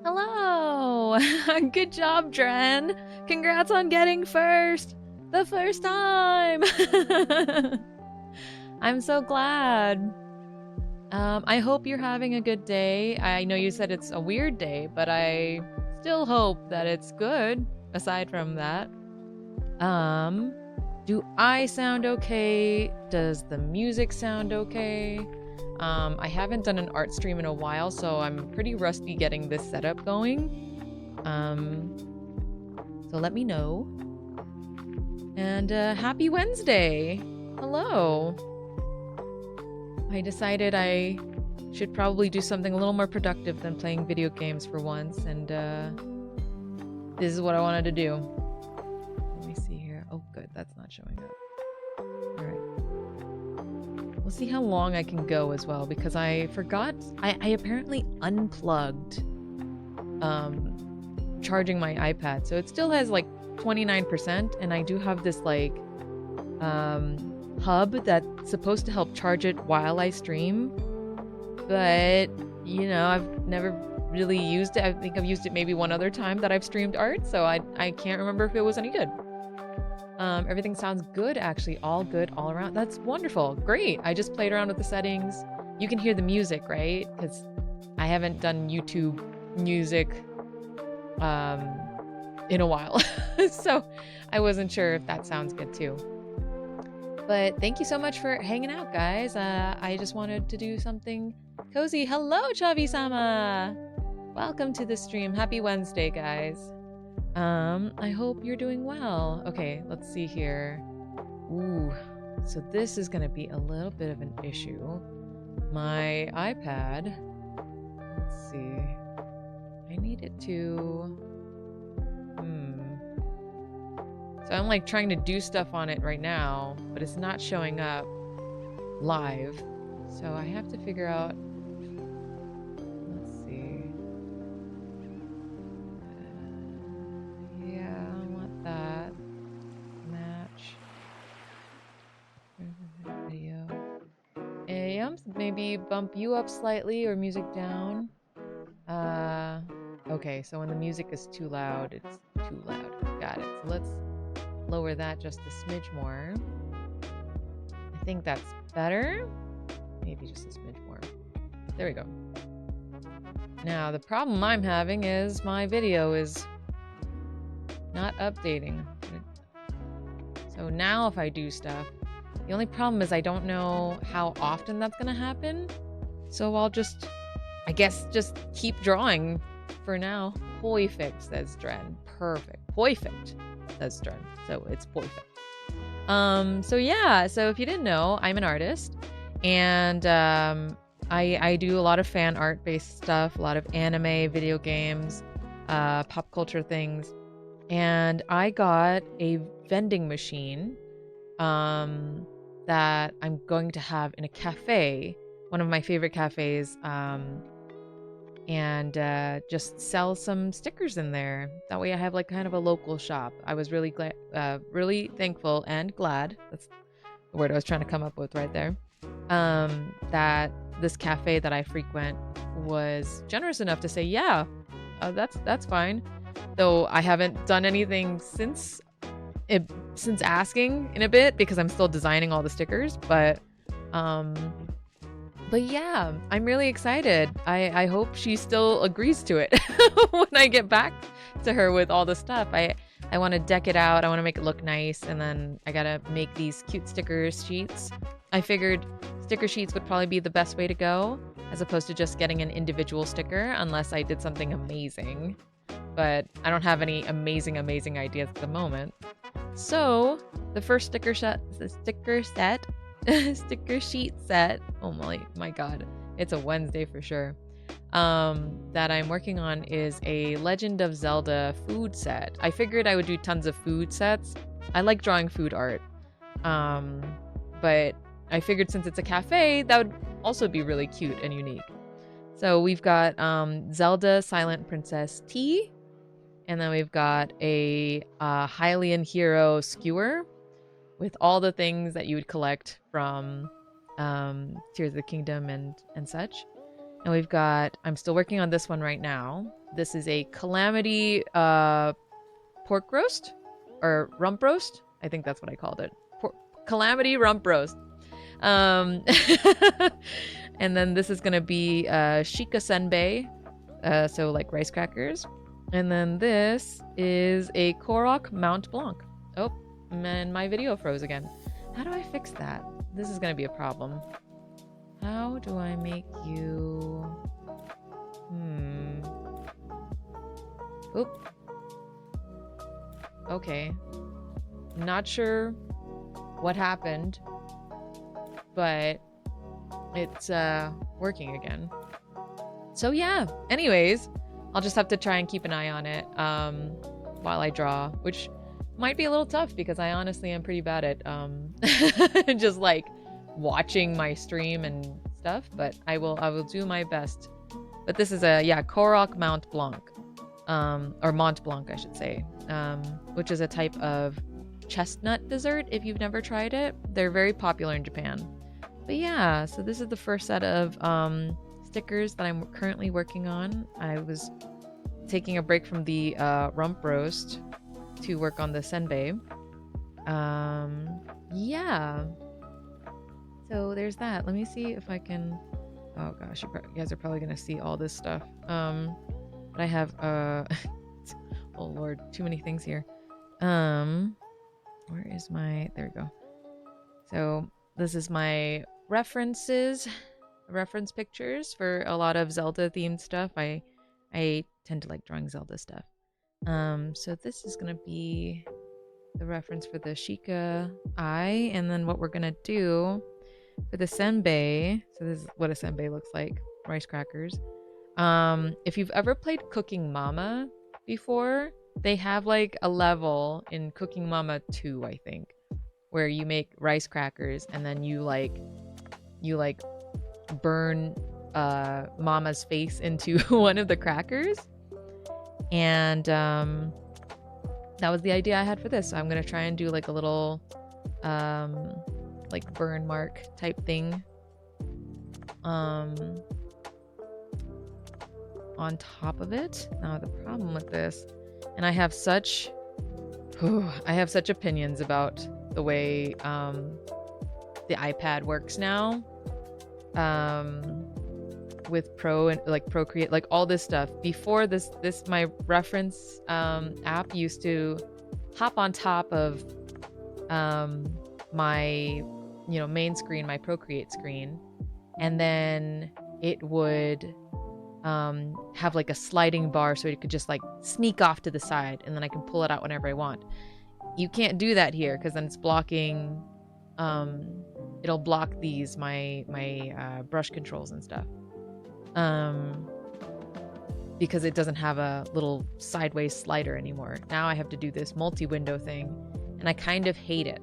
Hello! Good job, Dren! Congrats on getting first! The first time! I'm so glad. I hope you're having a good day. I know you said it's a weird day, but I still hope that it's good, aside from that. Um, do I sound okay? Does the music sound okay? I haven't done an art stream in a while, so I'm pretty rusty getting this setup going. So let me know. And happy Wednesday! Hello! I decided I should probably do something a little more productive than playing video games for once, and this is what I wanted to do. Let me see here. Oh, good, that's not showing up. Alright. We'll see how long I can go as well, because I forgot. I apparently unplugged charging my iPad, so it still has like 29%, and I do have this like hub that's supposed to help charge it while I stream, but you know, I've never really used it. I think I've used it maybe one other time that I've streamed art, so I can't remember if it was any good. Everything sounds good, actually. All good all around. That's wonderful. Great. I just played around with the settings. You can hear the music, right? Because I haven't done YouTube music in a while. So I wasn't sure if that sounds good too. But thank you so much for hanging out, guys. I just wanted to do something cozy. Hello, Chavi-sama! Welcome to the stream. Happy Wednesday, guys. I hope you're doing well. Okay, let's see here. Ooh, so this is gonna be a little bit of an issue. My iPad, let's see. I need it to, So I'm like trying to do stuff on it right now, but it's not showing up live. So I have to figure out, let's see. Yeah, I want that. Match. Video. Maybe bump you up slightly or music down. Okay, so when the music is too loud, it's too loud. Got it. So let's lower that just a smidge more. I think that's better. Maybe just a smidge more. There we go. Now, the problem I'm having is my video is not updating. So now if I do stuff, the only problem is I don't know how often that's gonna happen. So I'll just, I guess, just keep drawing for now. Perfect, says Dren. Perfect. Perfect, says Dren. So it's perfect. So yeah, so if you didn't know, I'm an artist, and I do a lot of fan art based stuff, a lot of anime, video games, pop culture things, and I got a vending machine that I'm going to have in a cafe, one of my favorite cafes, and just sell some stickers in there. That way I have like kind of a local shop. I was really glad, really thankful and glad, that's the word I was trying to come up with right there, that this cafe that I frequent was generous enough to say, yeah, that's fine. Though I haven't done anything since asking in a bit, because I'm still designing all the stickers, but yeah, I'm really excited. I hope she still agrees to it when I get back to her with all the stuff. I want to deck it out. I want to make it look nice, and then I gotta make these cute sticker sheets. I figured sticker sheets would probably be the best way to go, as opposed to just getting an individual sticker, unless I did something amazing. But I don't have any amazing ideas at the moment. So the first sticker sheet set, oh my god, it's a Wednesday for sure, that I'm working on is a Legend of Zelda food set. I figured I would do tons of food sets. I like drawing food art, but I figured since it's a cafe, that would also be really cute and unique. So we've got Zelda Silent Princess tea, and then we've got a Hylian hero skewer with all the things that you would collect from Tears of the Kingdom and such. And we've got, I'm still working on this one right now. This is a Calamity pork roast or rump roast. I think that's what I called it. Calamity rump roast. And then this is gonna be Shika Senbei, so like rice crackers. And then this is a Korok Mount Blanc. Oh, and my video froze again. How do I fix that? This is gonna be a problem. How do I make you... Oop. Okay. Not sure what happened, but it's working again. So yeah, anyways, I'll just have to try and keep an eye on it while I draw, which might be a little tough because I honestly am pretty bad at just like watching my stream and stuff, but I will do my best. But this is a Korok Mount Blanc, or Mont Blanc I should say, which is a type of chestnut dessert. If you've never tried it, they're very popular in Japan. But yeah, so this is the first set of stickers that I'm currently working on. I was taking a break from the rump roast to work on the senbei. Yeah. So there's that. Let me see if I can... Oh gosh, you guys are probably gonna see all this stuff. But I have oh lord, too many things here. Where is my... There we go. So this is my reference pictures for a lot of Zelda themed stuff. I tend to like drawing Zelda stuff. So this is gonna be the reference for the Shika eye, and then what we're gonna do for the senbei. So this is what a senbei looks like, rice crackers. If you've ever played Cooking Mama before, they have like a level in Cooking Mama 2, I think, where you make rice crackers and then you burn Mama's face into one of the crackers. And that was the idea I had for this. So I'm gonna try and do like a little like burn mark type thing on top of it. Now the problem with this, and I have such opinions about the way the iPad works now, with Pro and like Procreate, like all this stuff. Before this my reference app used to hop on top of my main screen, my Procreate screen, and then it would have like a sliding bar so it could just like sneak off to the side, and then I can pull it out whenever I want. You can't do that here because then it's blocking, it'll block these my brush controls and stuff, because it doesn't have a little sideways slider anymore. Now I have to do this multi-window thing, and I kind of hate it,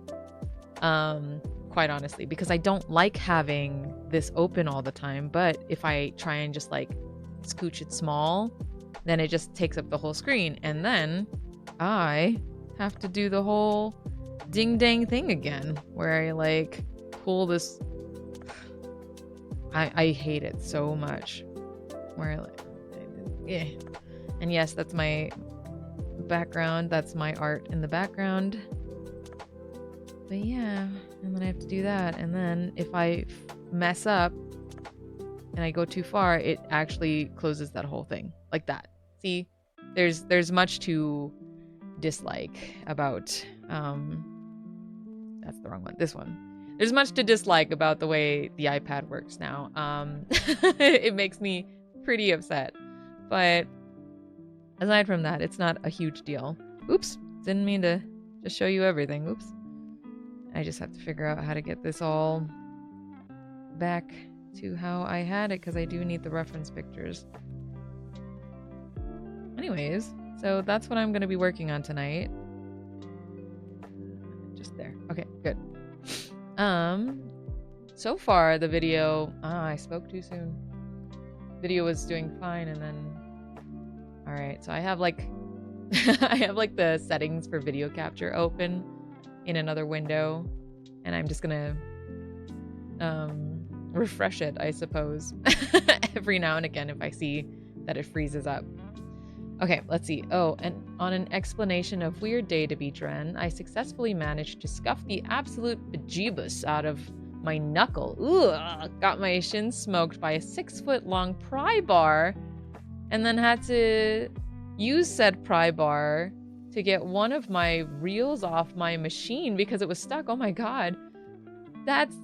quite honestly, because I don't like having this open all the time. But if I try and just like scooch it small, then it just takes up the whole screen, and then I have to do the whole ding dang thing again where I like pull this. I hate it so much, where I like, yeah. And yes, that's my background, that's my art in the background. But yeah, and then I have to do that, and then if I mess up and I go too far, it actually closes that whole thing like that. See, there's much to dislike about that's the wrong one, this one. There's much to dislike about the way the iPad works now. It makes me pretty upset, but aside from that, it's not a huge deal. Oops, didn't mean to just show you everything. Oops. I just have to figure out how to get this all back to how I had it, because I do need the reference pictures. Anyways, so that's what I'm going to be working on tonight. Just there. Okay, good. So far the video, I spoke too soon. Video was doing fine, and then all right, so I have like I have like the settings for video capture open in another window, and I'm just gonna refresh it, I suppose, every now and again if I see that it freezes up. Okay, let's see. Oh, and on an explanation of weird day to be Dren, I successfully managed to scuff the absolute bejeebus out of my knuckle. Ugh, got my shin smoked by a 6-foot-long pry bar, and then had to use said pry bar to get one of my reels off my machine because it was stuck. Oh my god. That's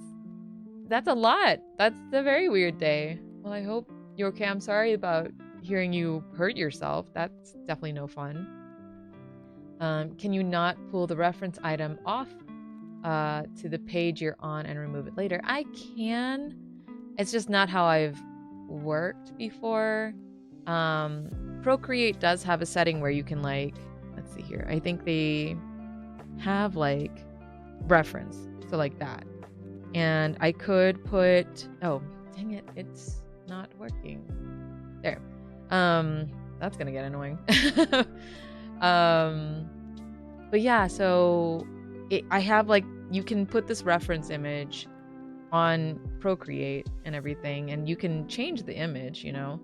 a lot. That's a very weird day. Well, I hope you're okay. I'm sorry about hearing you hurt yourself. That's definitely no fun. Can you not pull the reference item off to the page you're on and remove it later? I can. It's just not how I've worked before. Procreate does have a setting where you can, like, let's see here. I think they have like reference. So like that. And I could put, oh, dang it, it's not working. There. That's gonna get annoying. But yeah, so I have like, you can put this reference image on Procreate and everything, and you can change the image, you know.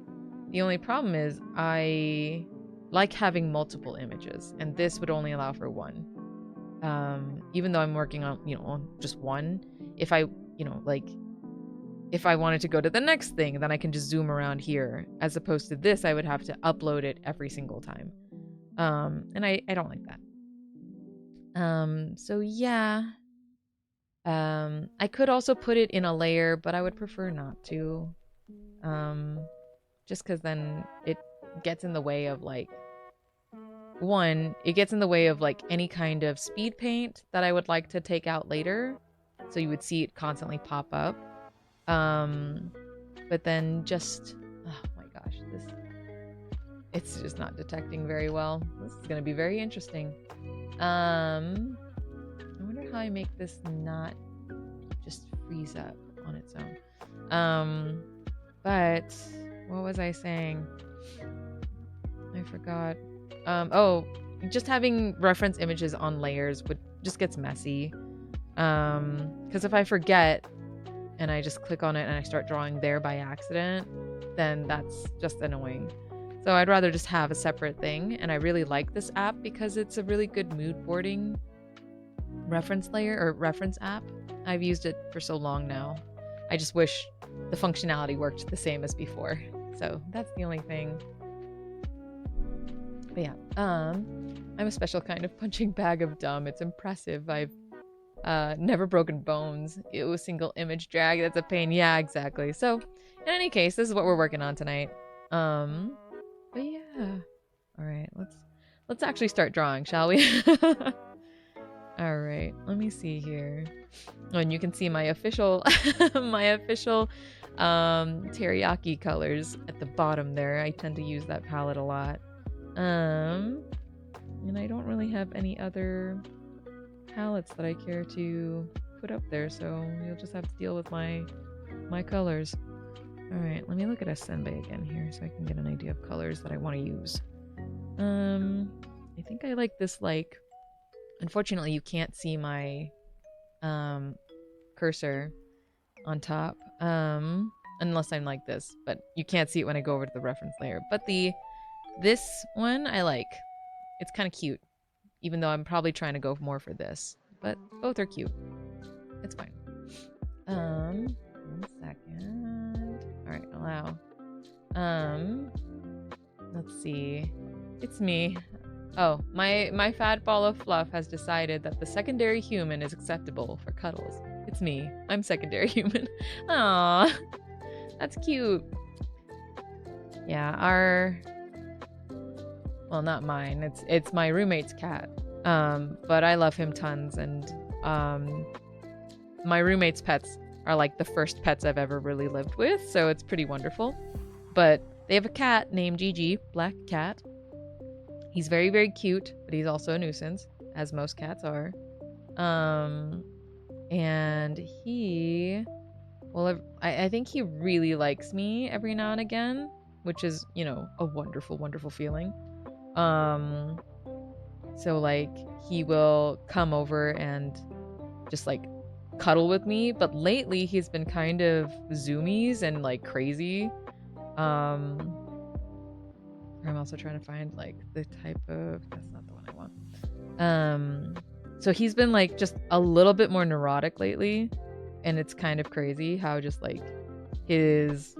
The only problem is I like having multiple images, and this would only allow for one. Even though I'm working on, you know, on just one, if I, you know, like, if I wanted to go to the next thing, then I can just zoom around here. As opposed to this, I would have to upload it every single time. And I don't like that. So yeah. I could also put it in a layer, but I would prefer not to. Just because then it gets in the way of, like, one, it gets in the way of, like, any kind of speed paint that I would like to take out later. So you would see it constantly pop up. But then just, oh my gosh, it's just not detecting very well. This is going to be very interesting. I wonder how I make this not just freeze up on its own. But what was I saying? I forgot. Oh, just having reference images on layers just gets messy. Because if I forget and I just click on it and I start drawing there by accident, then that's just annoying. So I'd rather just have a separate thing. And I really like this app because it's a really good mood boarding reference layer or reference app. I've used it for so long now. I just wish the functionality worked the same as before. So that's the only thing. But yeah, I'm a special kind of punching bag of dumb. It's impressive. I've never broken bones. It was single image drag. That's a pain. Yeah, exactly. So in any case, this is what we're working on tonight. But yeah. All right, let's actually start drawing, shall we? All right, let me see here. Oh, and you can see my official teriyaki colors at the bottom there. I tend to use that palette a lot. And I don't really have any other palettes that I care to put up there, so you'll just have to deal with my colors. All right, let me look at a senbei again here so I can get an idea of colors that I want to use. I think I like this, like, unfortunately you can't see my cursor on top unless I'm like this, but you can't see it when I go over to the reference layer. But this one I like. It's kind of cute, even though I'm probably trying to go more for this, but both are cute. It's fine. 1 second. All right, allow. Let's see. It's me. Oh, my fat ball of fluff has decided that the secondary human is acceptable for cuddles. It's me. I'm secondary human. Aww. That's cute. Yeah, well, not mine. It's my roommate's cat. But I love him tons, and my roommate's pets are like the first pets I've ever really lived with, so it's pretty wonderful. But they have a cat named Gigi, black cat. He's very, very cute, but he's also a nuisance, as most cats are. And he, well, I think he really likes me every now and again, which is, you know, a wonderful, wonderful feeling. So like he will come over and just like cuddle with me, but lately he's been kind of zoomies and like crazy. I'm also trying to find like the type of, that's not the one I want. So he's been like just a little bit more neurotic lately, and it's kind of crazy how just like his,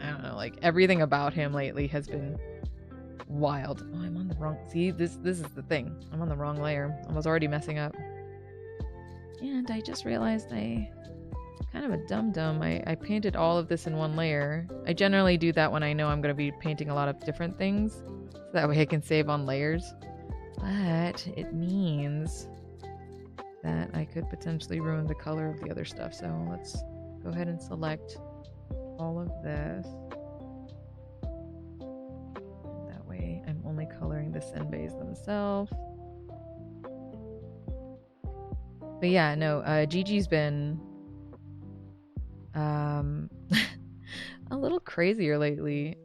I don't know, like everything about him lately has been wild. Oh, I'm on the wrong, see, this is the thing. I'm on the wrong layer. I was already messing up. And I just realized I kind of a dum-dum. I painted all of this in one layer. I generally do that when I know I'm going to be painting a lot of different things, so that way I can save on layers. But it means that I could potentially ruin the color of the other stuff. So let's go ahead and select all of this. That way I'm only coloring the senbeis themselves. But yeah, no, Gigi's been a little crazier lately.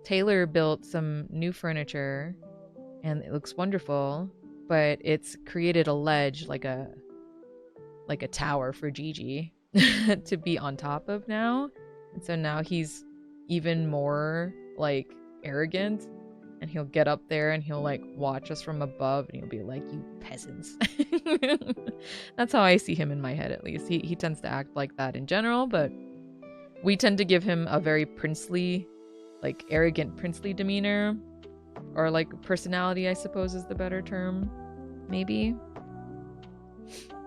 Taylor built some new furniture and it looks wonderful, but it's created a ledge, like a tower for Gigi to be on top of now. And so now he's even more like arrogant, and he'll get up there and he'll like watch us from above and he'll be like, "You peasants." That's how I see him in my head, at least. He tends to act like that in general, but we tend to give him a very princely, like arrogant princely demeanor, or like personality, I suppose is the better term, maybe.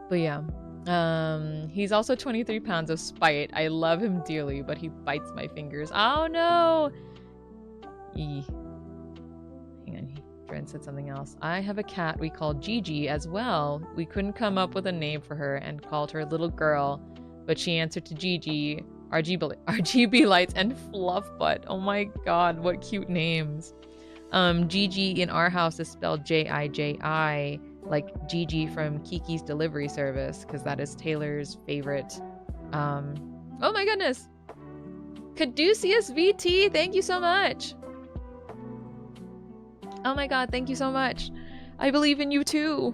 But yeah, he's also 23 pounds of spite. I love him dearly, but he bites my fingers. Oh no! Hang on, Dren said something else. I have a cat we call Gigi as well. We couldn't come up with a name for her and called her little girl, but she answered to Gigi, RGB lights, and Fluff Butt. Oh my god, what cute names. Gigi in our house is spelled Jiji, like Gigi from Kiki's Delivery Service, because that is Taylor's favorite. Oh my goodness! Caduceus VT, thank you so much! Oh my god, thank you so much! I believe in you too!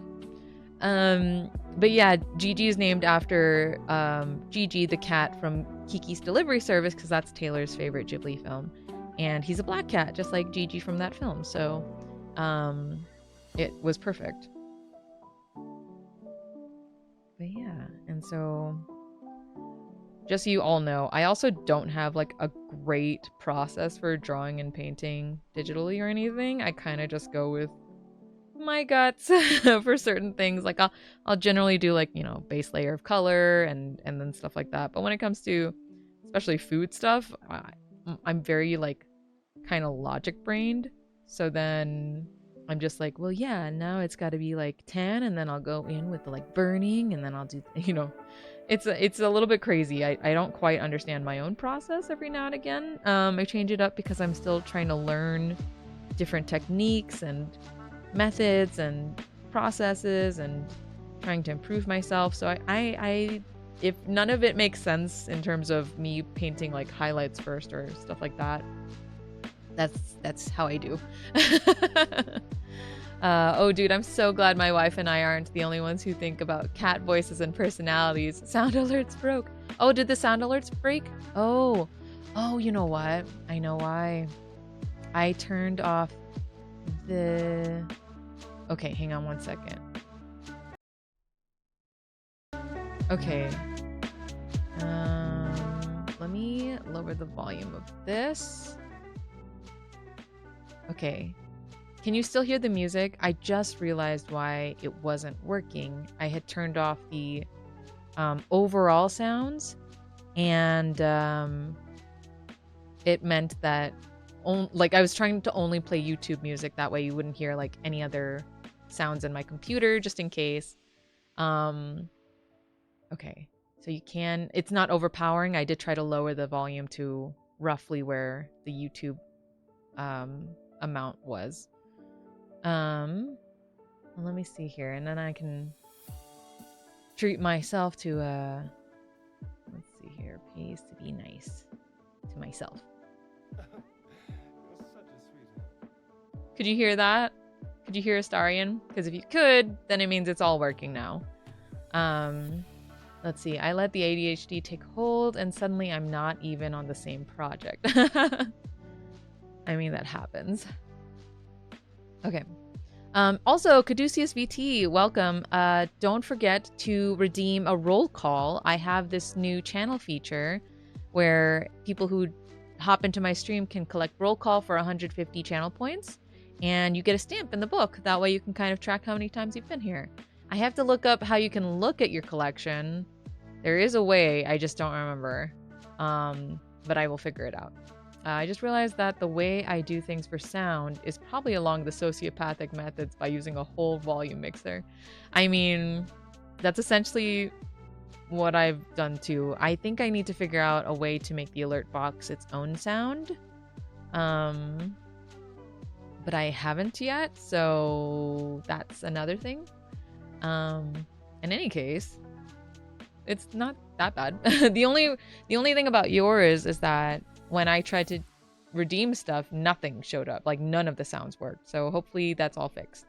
But yeah, Gigi is named after Gigi the cat from Kiki's Delivery Service, because that's Taylor's favorite Ghibli film. And he's a black cat, just like Gigi from that film. So it was perfect. But yeah, and so just so you all know, I also don't have like a great process for drawing and painting digitally or anything. I kind of just go with my guts for certain things. Like I'll generally do like, you know, base layer of color and then stuff like that. But when it comes to especially food stuff, I'm very like kind of logic brained. So then I'm just like, well, yeah, now it's got to be like tan, and then I'll go in with the like burning, and then I'll do, you know, it's a little bit crazy. I don't quite understand my own process every now and again. I change it up because I'm still trying to learn different techniques and methods and processes and trying to improve myself. So I if none of it makes sense in terms of me painting like highlights first or stuff like that, that's how I do. Oh dude, I'm so glad my wife and I aren't the only ones who think about cat voices and personalities. Sound alerts broke. Oh, did the sound alerts break? Oh, you know what? I know why. I turned off the... Okay, hang on one second. Okay. Let me lower the volume of this. Okay. Can you still hear the music? I just realized why it wasn't working. I had turned off the overall sounds, and it meant that like I was trying to only play YouTube music. That way you wouldn't hear like any other sounds in my computer, just in case. Okay, so you can, it's not overpowering. I did try to lower the volume to roughly where the YouTube amount was. Let me see here, and then I can treat myself to let's see here, pays to be nice to myself. Could you hear that? Could you hear Astarion? Because if you could, then it means it's all working now. Let's see. I let the ADHD take hold, and suddenly I'm not even on the same project. I mean, that happens. Okay. Also, Caduceus VT, welcome. Don't forget to redeem a roll call. I have this new channel feature where people who hop into my stream can collect roll call for 150 channel points, and you get a stamp in the book. That way you can kind of track how many times you've been here. I have to look up how you can look at your collection. There is a way, I just don't remember. But I will figure it out. I just realized that the way I do things for sound is probably along the sociopathic methods by using a whole volume mixer. I mean, that's essentially what I've done too. I think I need to figure out a way to make the alert box its own sound. But I haven't yet, so that's another thing. In any case, it's not that bad. The only thing about yours is that when I tried to redeem stuff, nothing showed up. Like, none of the sounds worked. So hopefully that's all fixed.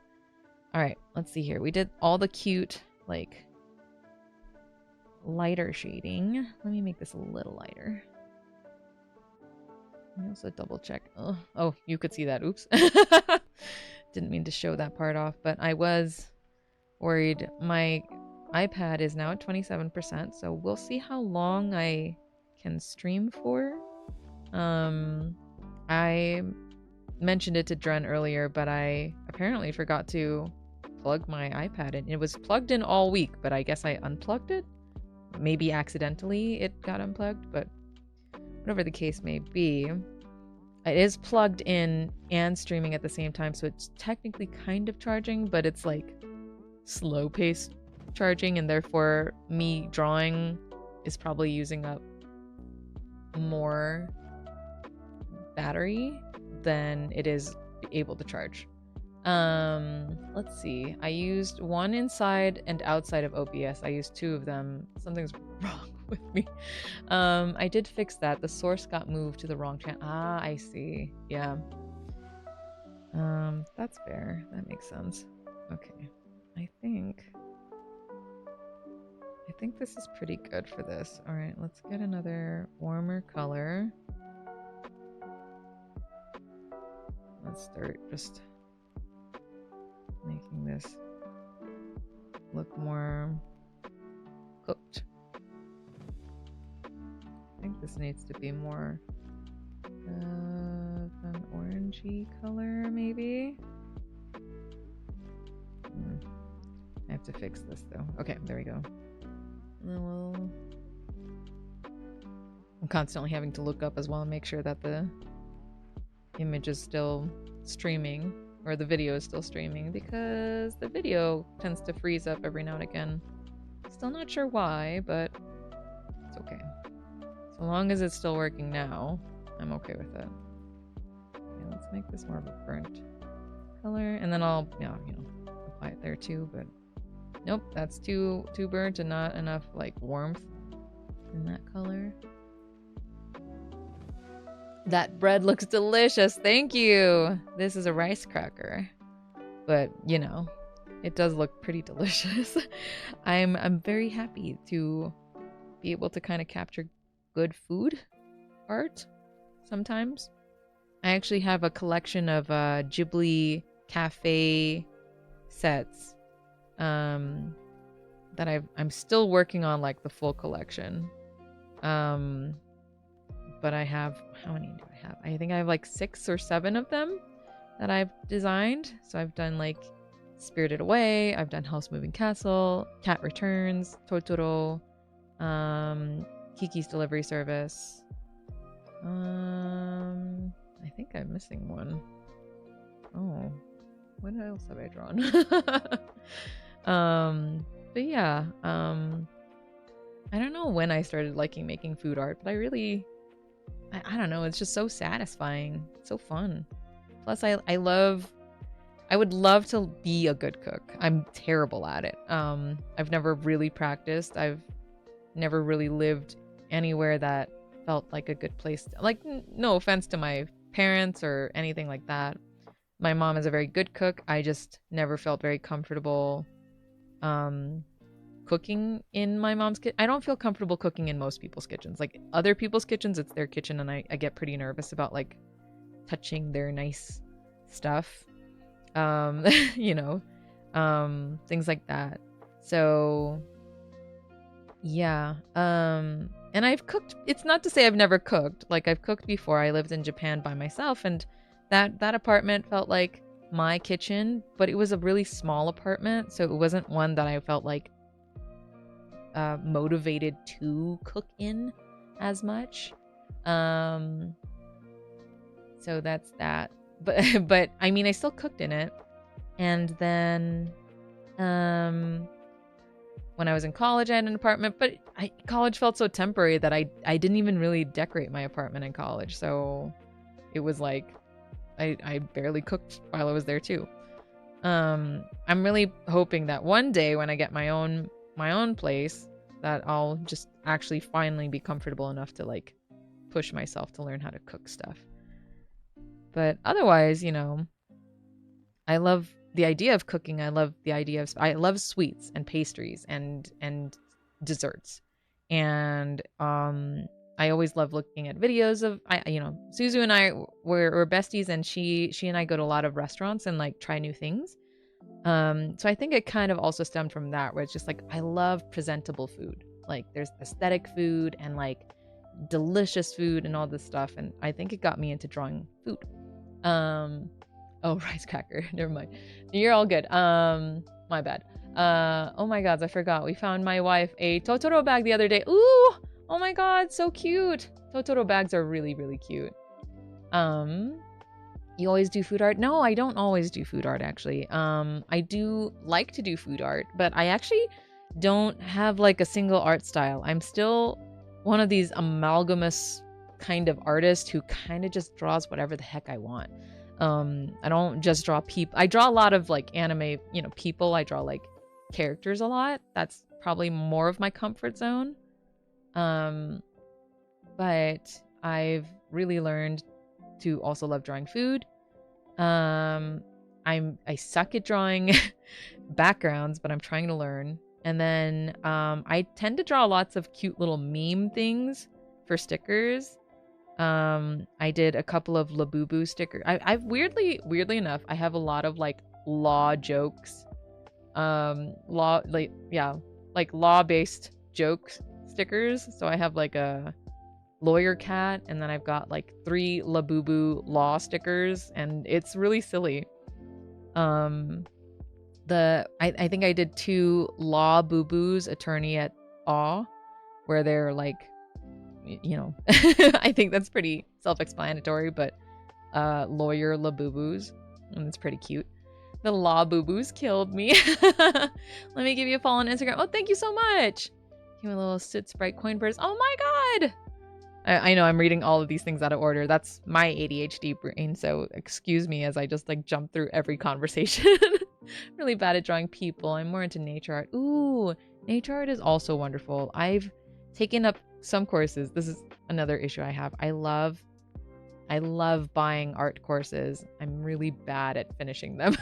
All right, let's see here. We did all the cute, like, lighter shading. Let me make this a little lighter. I also double check. Oh, you could see that. Oops. Didn't mean to show that part off, but I was worried. My iPad is now at 27%, so we'll see how long I can stream for. I mentioned it to Dren earlier, but I apparently forgot to plug my iPad in. It was plugged in all week, but I guess I unplugged it. Maybe accidentally it got unplugged, but whatever the case may be, it is plugged in and streaming at the same time, so it's technically kind of charging, but it's like slow paced charging, and therefore me drawing is probably using up more battery than it is able to charge. Let's see. I used one inside and outside of OBS. I used two of them. Something's wrong with me. I did fix that. The source got moved to the wrong channel. Ah, I see. Yeah. That's fair. That makes sense. Okay. I think this is pretty good for this. All right, let's get another warmer color. Let's start just making this look more cooked. I think this needs to be more of an orangey color, maybe. I have to fix this though. Okay, there we go. I'm constantly having to look up as well and make sure that the image is still streaming, or the video is still streaming, because the video tends to freeze up every now and again. Still not sure why, but it's okay. So long as it's still working now, I'm okay with it. Okay, let's make this more of a burnt color, and then I'll, you know, apply it there too, but nope, that's too burnt and not enough like warmth in that color. That bread looks delicious. Thank you. This is a rice cracker, but you know, it does look pretty delicious. I'm very happy to be able to kind of capture good food art sometimes. I actually have a collection of Ghibli cafe sets that I'm still working on, like the full collection. But I have, how many do I have? I think I have like 6 or 7 of them that I've designed. So I've done like Spirited Away, I've done House Moving Castle, Cat Returns, Totoro, Kiki's Delivery Service. I think I'm missing one. Oh, what else have I drawn? But yeah, I don't know when I started liking making food art, but I don't know, it's just so satisfying. It's so fun. Plus I would love to be a good cook. I'm terrible at it. I've never really practiced. I've never really lived anywhere that felt like a good place. Like, no offense to my parents or anything like that. My mom is a very good cook. I just never felt very comfortable cooking in my mom's kitchen. I don't feel comfortable cooking in most people's kitchens. Like other people's kitchens, it's their kitchen, and I get pretty nervous about like touching their nice stuff. You know, things like that. So yeah. And I've cooked. It's not to say I've never cooked. Like I've cooked before. I lived in Japan by myself, and that apartment felt like my kitchen, but it was a really small apartment, so it wasn't one that I felt like motivated to cook in as much. So that's that. But I mean, I still cooked in it. And then when I was in college, I had an apartment, but college felt so temporary that I didn't even really decorate my apartment in college. So it was like I barely cooked while I was there too. I'm really hoping that one day when I get my own place, that I'll just actually finally be comfortable enough to like push myself to learn how to cook stuff. But otherwise, you know, I love the idea of cooking. I love sweets and pastries and desserts. And I always love looking at videos of Suzu and I we're besties, and she and I go to a lot of restaurants and like try new things. So I think it kind of also stemmed from that, where it's just like I love presentable food. Like there's aesthetic food and like delicious food and all this stuff, and I think it got me into drawing food. Oh, rice cracker. Never mind. You're all good. My bad. Oh my god, I forgot. We found my wife a Totoro bag the other day. Ooh! Oh my god, so cute. Totoro bags are really, really cute. You always do food art? No, I don't always do food art, actually. I do like to do food art, but I actually don't have like a single art style. I'm still one of these amalgamous kind of artist who kind of just draws whatever the heck I want. I don't just draw people. I draw a lot of like anime, people. I draw like characters a lot. That's probably more of my comfort zone. But I've really learned to also love drawing food. I suck at drawing backgrounds, but I'm trying to learn. And then I tend to draw lots of cute little meme things for stickers. I did a couple of Labubu stickers. I've weirdly enough, I have a lot of like law jokes. Law-based joke stickers. So I have like a lawyer cat, and then I've got like 3 Labubu law stickers, and it's really silly. I think I did 2 Law Boo Boos, attorney at Awe, where they're like, I think that's pretty self-explanatory, but lawyer Labubus, and it's pretty cute. The Law Boo Boos killed me. Let me give you a follow on Instagram. Oh, thank you so much. Give me a little Sit Sprite coin purse. Oh my god. I know I'm reading all of these things out of order. That's my ADHD brain, so excuse me as I just like jump through every conversation. Really bad at drawing people. I'm more into nature art. Ooh, nature art is also wonderful. I've taken up some courses. This is another issue I have. I love buying art courses. I'm really bad at finishing them.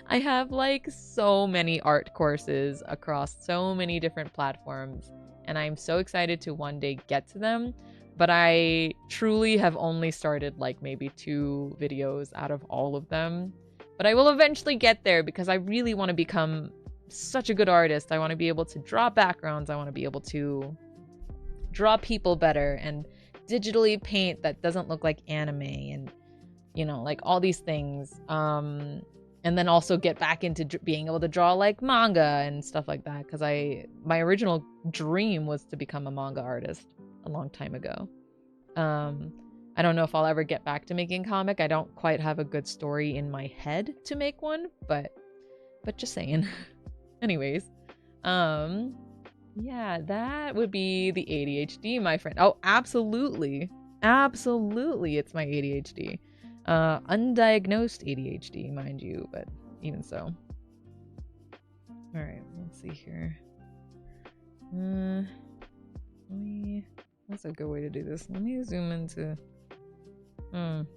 I have like so many art courses across so many different platforms, and I'm so excited to one day get to them, but I truly have only started like maybe 2 videos out of all of them. But I will eventually get there because I really want to become such a good artist. I want to be able to draw backgrounds. I want to be able to draw people better and digitally paint that doesn't look like anime, and like all these things. And then also get back into being able to draw like manga and stuff like that, because my original dream was to become a manga artist a long time ago. I don't know if I'll ever get back to making comic. I don't quite have a good story in my head to make one, but just saying. Anyways, yeah, that would be the ADHD, my friend. Oh, absolutely. Absolutely, it's my ADHD. Undiagnosed ADHD, mind you, but even so. All right, let's see here. What's a good way to do this? Let me zoom into. Well,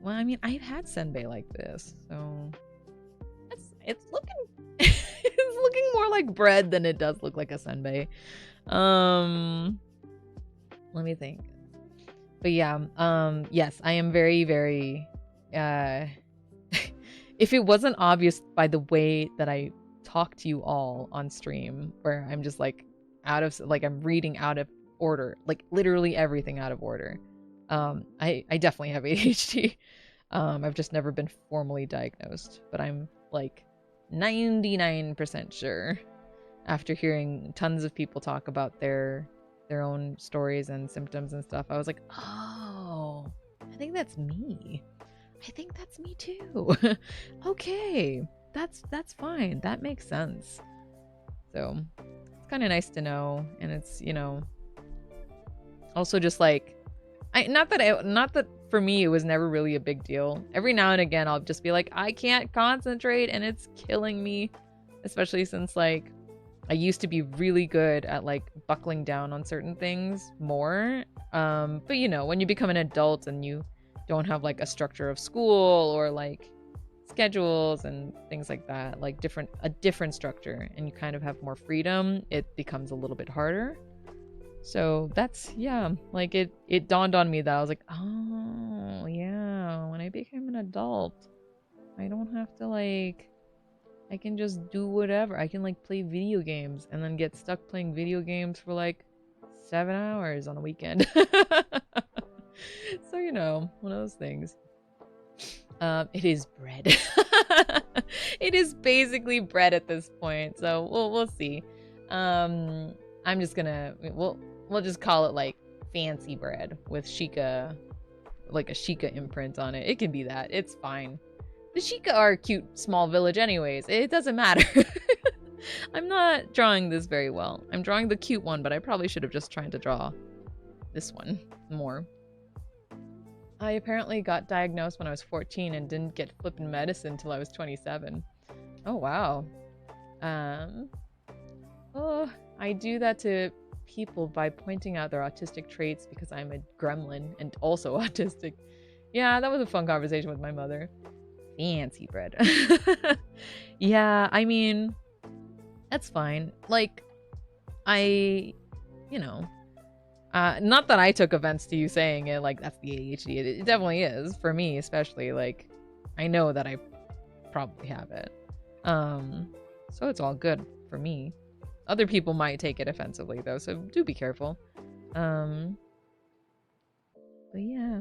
I mean, I've had senbei like this, so it's looking more like bread than it does look like a senbei. Let me think. But yeah, yes, I am very, very, if it wasn't obvious by the way that I talk to you all on stream, where I'm just like I'm reading out of order, like literally everything out of order. I definitely have ADHD. I've just never been formally diagnosed, but I'm like 99% sure after hearing tons of people talk about their own stories and symptoms and stuff. I was like, oh, I think that's me. I think that's me too. Okay, that's fine. That makes sense. So it's kind of nice to know, and it's, you know, also just like, not that for me it was never really a big deal. Every now and again I'll just be like, I can't concentrate and it's killing me, especially since like I used to be really good at like buckling down on certain things more. But you know, when you become an adult and you don't have like a structure of school or like schedules and things like that, like a different structure, and you kind of have more freedom, it becomes a little bit harder. So that's, yeah, like it dawned on me that I was like, oh yeah, when I became an adult, I don't have to like, I can just do whatever. I can like play video games and then get stuck playing video games for like 7 hours on a weekend. So, you know, one of those things. It is bread. It is basically bread at this point. So we'll see. I'm just gonna, we'll just call it like fancy bread with Sheikah, like a Sheikah imprint on it. It can be that. It's fine. The Sheikah are a cute small village anyways. It doesn't matter. I'm not drawing this very well. I'm drawing the cute one, but I probably should have just tried to draw this one more. I apparently got diagnosed when I was 14 and didn't get flippin' medicine until I was 27. Oh, wow. Oh, I do that to people by pointing out their autistic traits because I'm a gremlin and also autistic. Yeah, that was a fun conversation with my mother. Fancy bread. Yeah, I mean, that's fine. Like, you know, not that I took offense to you saying it, like, that's the ADHD. It definitely is, for me especially. Like, I know that I probably have it. So it's all good for me. Other people might take it offensively, though, so do be careful. But yeah.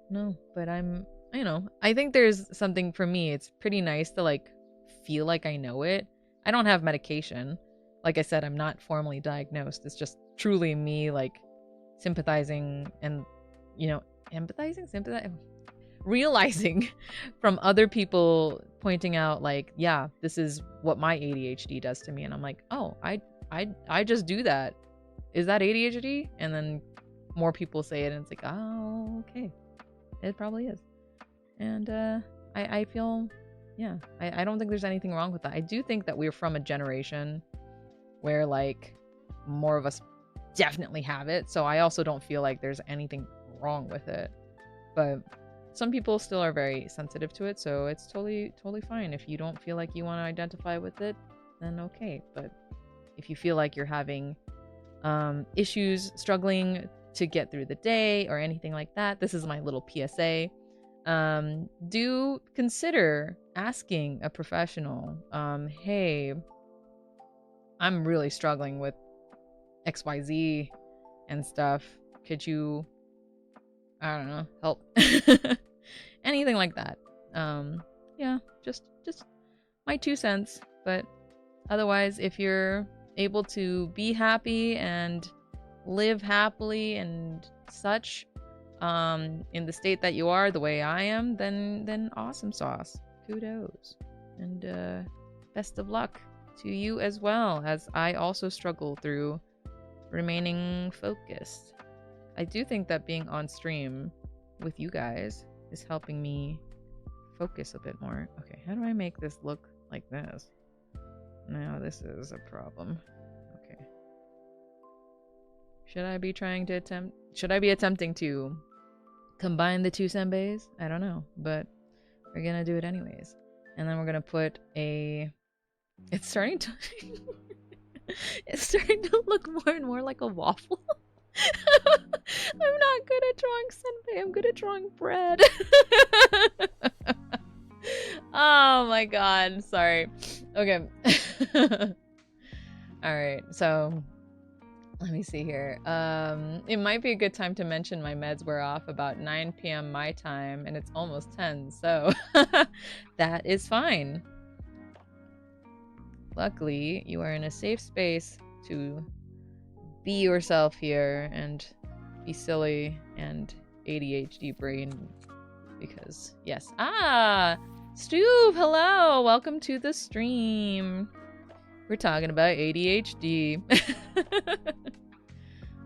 No, but you know, I think there's something for me. It's pretty nice to, like, feel like I know it. I don't have medication. Like I said, I'm not formally diagnosed. It's just truly me, like, sympathizing and, you know, sympathizing, realizing from other people pointing out, like, yeah, this is what my ADHD does to me. And I'm like, oh, I just do that. Is that ADHD? And then more people say it and it's like, oh, okay. It probably is. And I feel, yeah, I don't think there's anything wrong with that. I do think that we're from a generation where, like, more of us definitely have it. So I also don't feel like there's anything wrong with it. But some people still are very sensitive to it. So it's totally fine. If you don't feel like you want to identify with it, then okay. But if you feel like you're having issues, struggling to get through the day or anything like that, this is my little PSA. Do consider asking a professional, hey, I'm really struggling with XYZ and stuff. Could you, I don't know, help? Anything like that. Yeah, just my 2 cents. But otherwise, if you're able to be happy and live happily and such, in the state that you are, the way I am, then awesome sauce. Kudos. And best of luck to you as well, as I also struggle through remaining focused. I do think that being on stream with you guys is helping me focus a bit more. Okay, how do I make this look like this? Now this is a problem. Okay. Should I be attempting to combine the 2 senbeis? I don't know, but we're gonna do it anyways. And then we're gonna put a It's starting to it's starting to look more and more like a waffle. I'm not good at drawing senbei. I'm good at drawing bread. Oh my god. Sorry. Okay. Alright, so let me see here. It might be a good time to mention my meds were off about 9 p.m. my time, and it's almost 10, so that is fine. Luckily, you are in a safe space to be yourself here and be silly and ADHD brain, because yes. Ah! Stoove, hello! Welcome to the stream. We're talking about ADHD.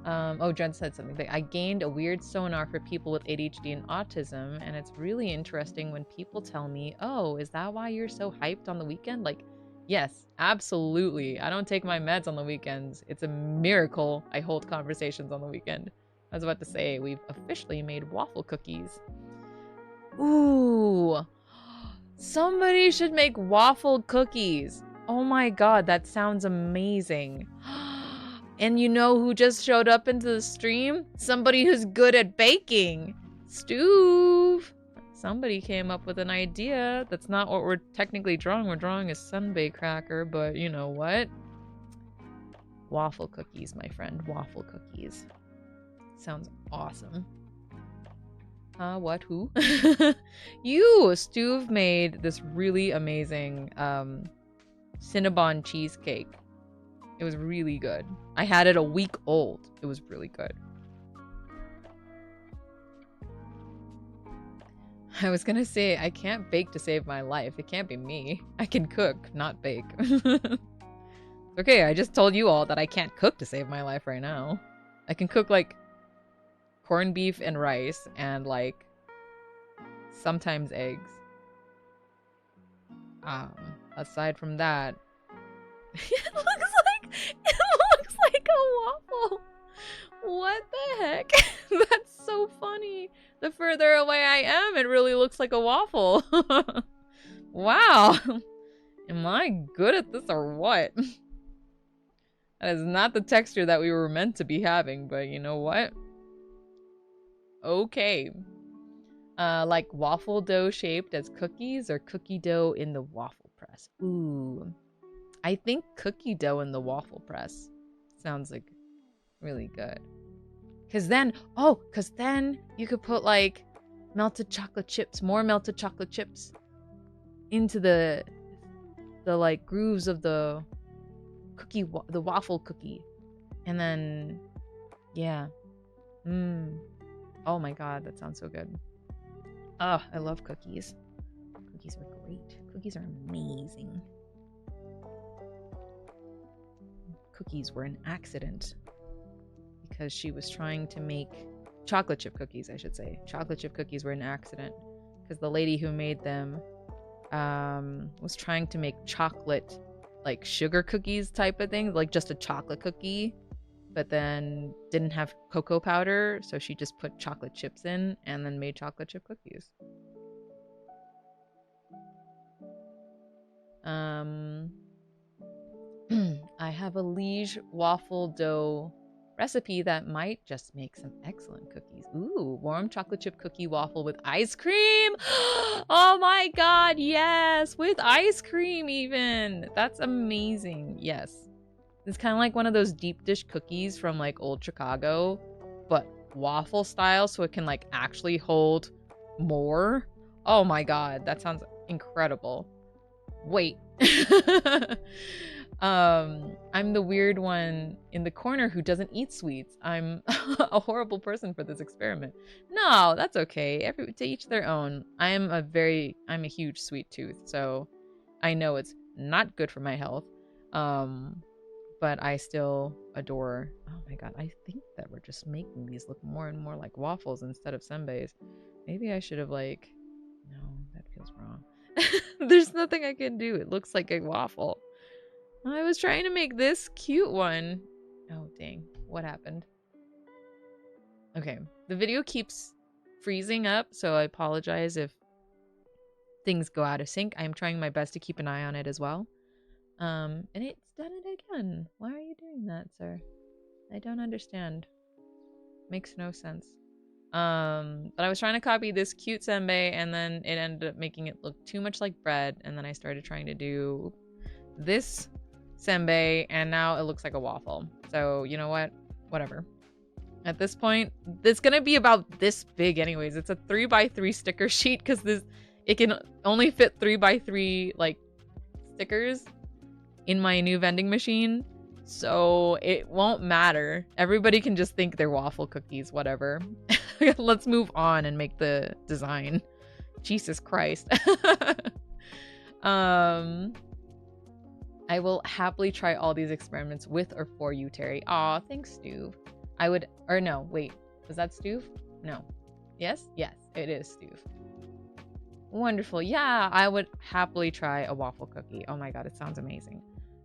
Oh, Jen said something. I gained a weird sonar for people with ADHD and autism, and it's really interesting when people tell me, oh, is that why you're so hyped on the weekend? Like, yes, absolutely. I don't take my meds on the weekends. It's a miracle I hold conversations on the weekend. I was about to say, we've officially made waffle cookies. Ooh. Somebody should make waffle cookies. Oh my god, that sounds amazing. And you know who just showed up into the stream? Somebody who's good at baking. Stoove. Somebody came up with an idea. That's not what we're technically drawing. We're drawing a sunbae cracker, but you know what? Waffle cookies, my friend. Waffle cookies. Sounds awesome. What? Who? You! Stoove made this really amazing Cinnabon cheesecake. It was really good. I had it a week old. It was really good. I was gonna say, I can't bake to save my life. It can't be me. I can cook, not bake. Okay, I just told you all that I can't cook to save my life right now. I can cook, like, corned beef and rice and, like, sometimes eggs. Aside from that, it looks like a waffle. What the heck? That's so funny. The further away I am, it really looks like a waffle. Wow. Am I good at this or what? That is not the texture that we were meant to be having, but you know what? Okay. Like waffle dough shaped as cookies or cookie dough in the waffle press? Ooh. I think cookie dough in the waffle press sounds like really good. Cause then you could put like melted chocolate chips, more melted chocolate chips into the like grooves of the cookie, the waffle cookie. And then, yeah. Oh my god, that sounds so good. Oh, I love cookies. Cookies are great. Cookies are amazing. Cookies were an accident because she was trying to make chocolate chip cookies, I should say. Chocolate chip cookies were an accident because the lady who made them was trying to make chocolate, like sugar cookies type of thing, like just a chocolate cookie, but then didn't have cocoa powder, so she just put chocolate chips in and then made chocolate chip cookies. I have a liege waffle dough recipe that might just make some excellent cookies. Ooh, warm chocolate chip cookie waffle with ice cream. Oh my god, yes, with ice cream even. That's amazing. Yes. It's kind of like one of those deep dish cookies from like old Chicago, but waffle style, so it can like actually hold more. Oh my god, that sounds incredible. Wait. I'm the weird one in the corner who doesn't eat sweets. I'm a horrible person for this experiment. No, that's okay. To each their own. I'm a huge sweet tooth, so I know it's not good for my health. But I still adore. Oh my god, I think that we're just making these look more and more like waffles instead of senbeis. Maybe I should have like, no, that feels wrong. There's nothing I can do. It looks like a waffle. I was trying to make this cute one. Oh, dang. What happened? Okay. The video keeps freezing up, so I apologize if things go out of sync. I'm trying my best to keep an eye on it as well. And it's done it again. Why are you doing that, sir? I don't understand. Makes no sense. But I was trying to copy this cute senbei, and then it ended up making it look too much like bread, and then I started trying to do this senbei, and now it looks like a waffle. So, you know what? Whatever. At this point, it's gonna be about this big anyways. It's a 3x3 sticker sheet, because it can only fit 3x3, like, stickers in my new vending machine. So it won't matter. Everybody can just think they're waffle cookies, whatever. Let's move on and make the design. Jesus Christ. I will happily try all these experiments with or for you, Terry. Aw, thanks, Stuve. I would, or no, wait. Was that Stuve? No. Yes? Yes, it is Stuve. Wonderful. Yeah, I would happily try a waffle cookie. Oh my god, it sounds amazing.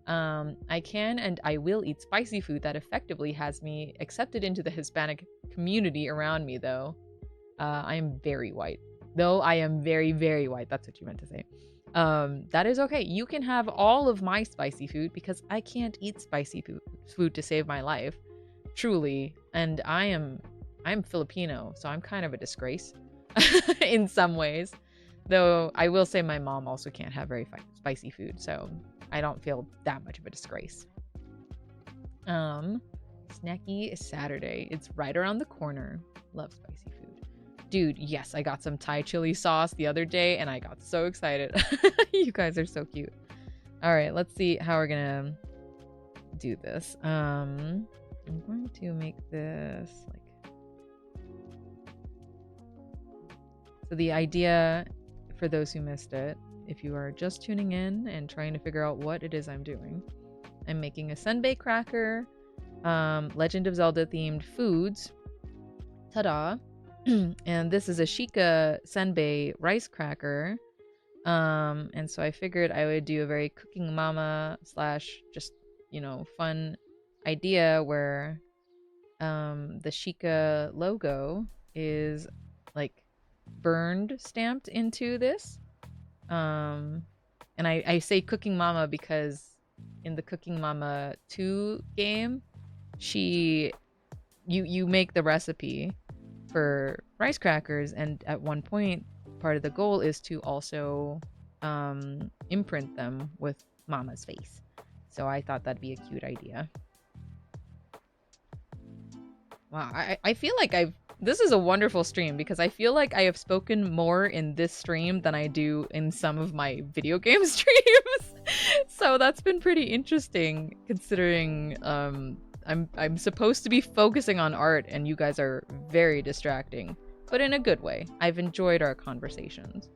I can and I will eat spicy food that effectively has me accepted into the Hispanic community around me, though. I am very white. Though I am very, very white. That's what you meant to say. That is okay. You can have all of my spicy food because I can't eat spicy food to save my life. Truly. And I'm Filipino, so I'm kind of a disgrace in some ways. Though I will say my mom also can't have very spicy food, so I don't feel that much of a disgrace. Snacky Saturday. It's right around the corner. Love spicy food. Dude, yes, I got some Thai chili sauce the other day, and I got so excited. You guys are so cute. All right, let's see how we're gonna do this. I'm going to make this like... So the idea, for those who missed it, if you are just tuning in and trying to figure out what it is I'm doing, I'm making a senbei cracker, Legend of Zelda themed foods. Ta-da! And this is a Shika senbei rice cracker. And so I figured I would do a very cooking mama / just, you know, fun idea where the Shika logo is like stamped into this. And I say cooking mama because in the Cooking Mama 2 game, you make the recipe for rice crackers, and at one point part of the goal is to also imprint them with mama's face. So I thought that'd be a cute idea. Wow, I feel like this is a wonderful stream because I feel like I have spoken more in this stream than I do in some of my video game streams. So that's been pretty interesting considering I'm supposed to be focusing on art and you guys are very distracting, but in a good way. I've enjoyed our conversations.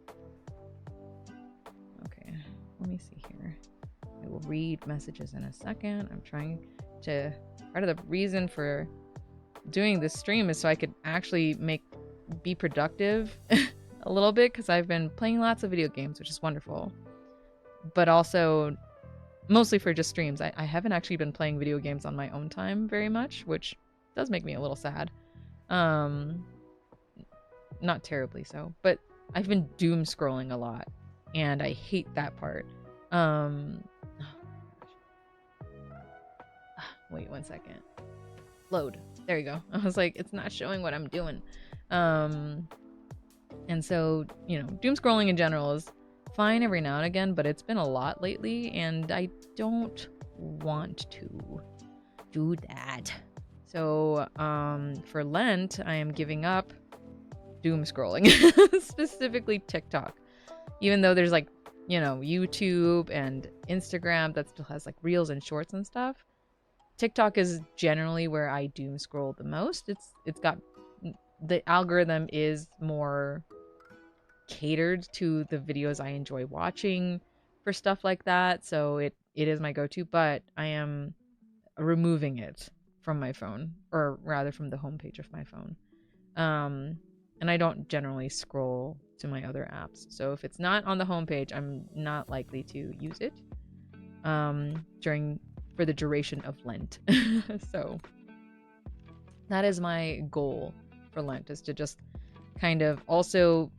Okay, let me see here. I will read messages in a second. I'm trying to... Part of the reason for doing this stream is so I could actually be productive a little bit, because I've been playing lots of video games, which is wonderful, but also mostly for just streams. I haven't actually been playing video games on my own time very much, which does make me a little sad. Not terribly so, but I've been doom scrolling a lot and I hate that part. Wait 1 second. Load. There you go. I was like, it's not showing what I'm doing. And so, you know, doom scrolling in general is fine every now and again, but it's been a lot lately and I don't want to do that. So, for Lent, I am giving up doom scrolling, specifically TikTok. Even though there's like, you know, YouTube and Instagram that still has like reels and shorts and stuff. TikTok is generally where I doom scroll the most. It's got, the algorithm is more catered to the videos I enjoy watching for stuff like that, so it is my go-to, but I am removing it from my phone, or rather from the homepage of my phone. And I don't generally scroll to my other apps, so if it's not on the homepage, I'm not likely to use it for the duration of Lent. So that is my goal for Lent, is to just kind of also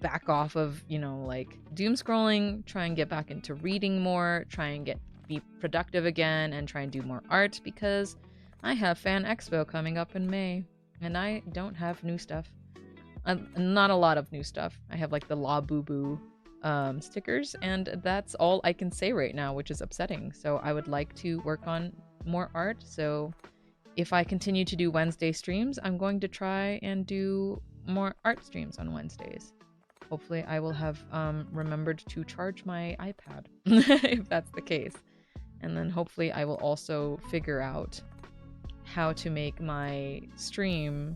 back off of, you know, like doom scrolling, try and get back into reading more, try and be productive again and try and do more art because I have Fan Expo coming up in May and I don't have new stuff. Not a lot of new stuff. I have like the La Boo Boo stickers, and that's all I can say right now, which is upsetting. So I would like to work on more art. So if I continue to do Wednesday streams, I'm going to try and do more art streams on Wednesdays. Hopefully I will have remembered to charge my iPad if that's the case. And then hopefully I will also figure out how to make my stream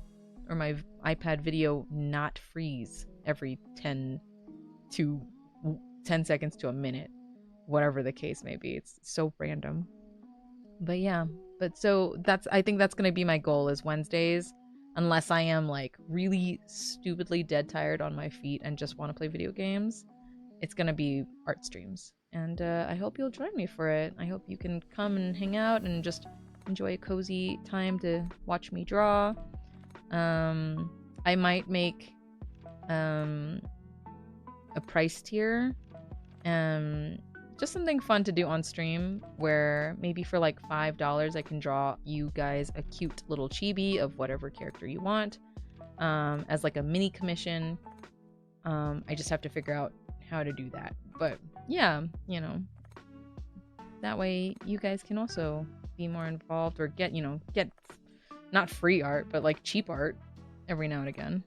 or my iPad video not freeze every 10 seconds to a minute, whatever the case may be. It's so random. But yeah, so I think that's going to be my goal is Wednesdays, unless I am like really stupidly dead tired on my feet and just want to play video games. It's going to be art streams. And I hope you'll join me for it. I hope you can come and hang out and just enjoy a cozy time to watch me draw. I might make a price tier, just something fun to do on stream where maybe for like $5 I can draw you guys a cute little chibi of whatever character you want, as like a mini commission. I just have to figure out how to do that, but yeah, you know, that way you guys can also be more involved or get not free art, but like cheap art every now and again.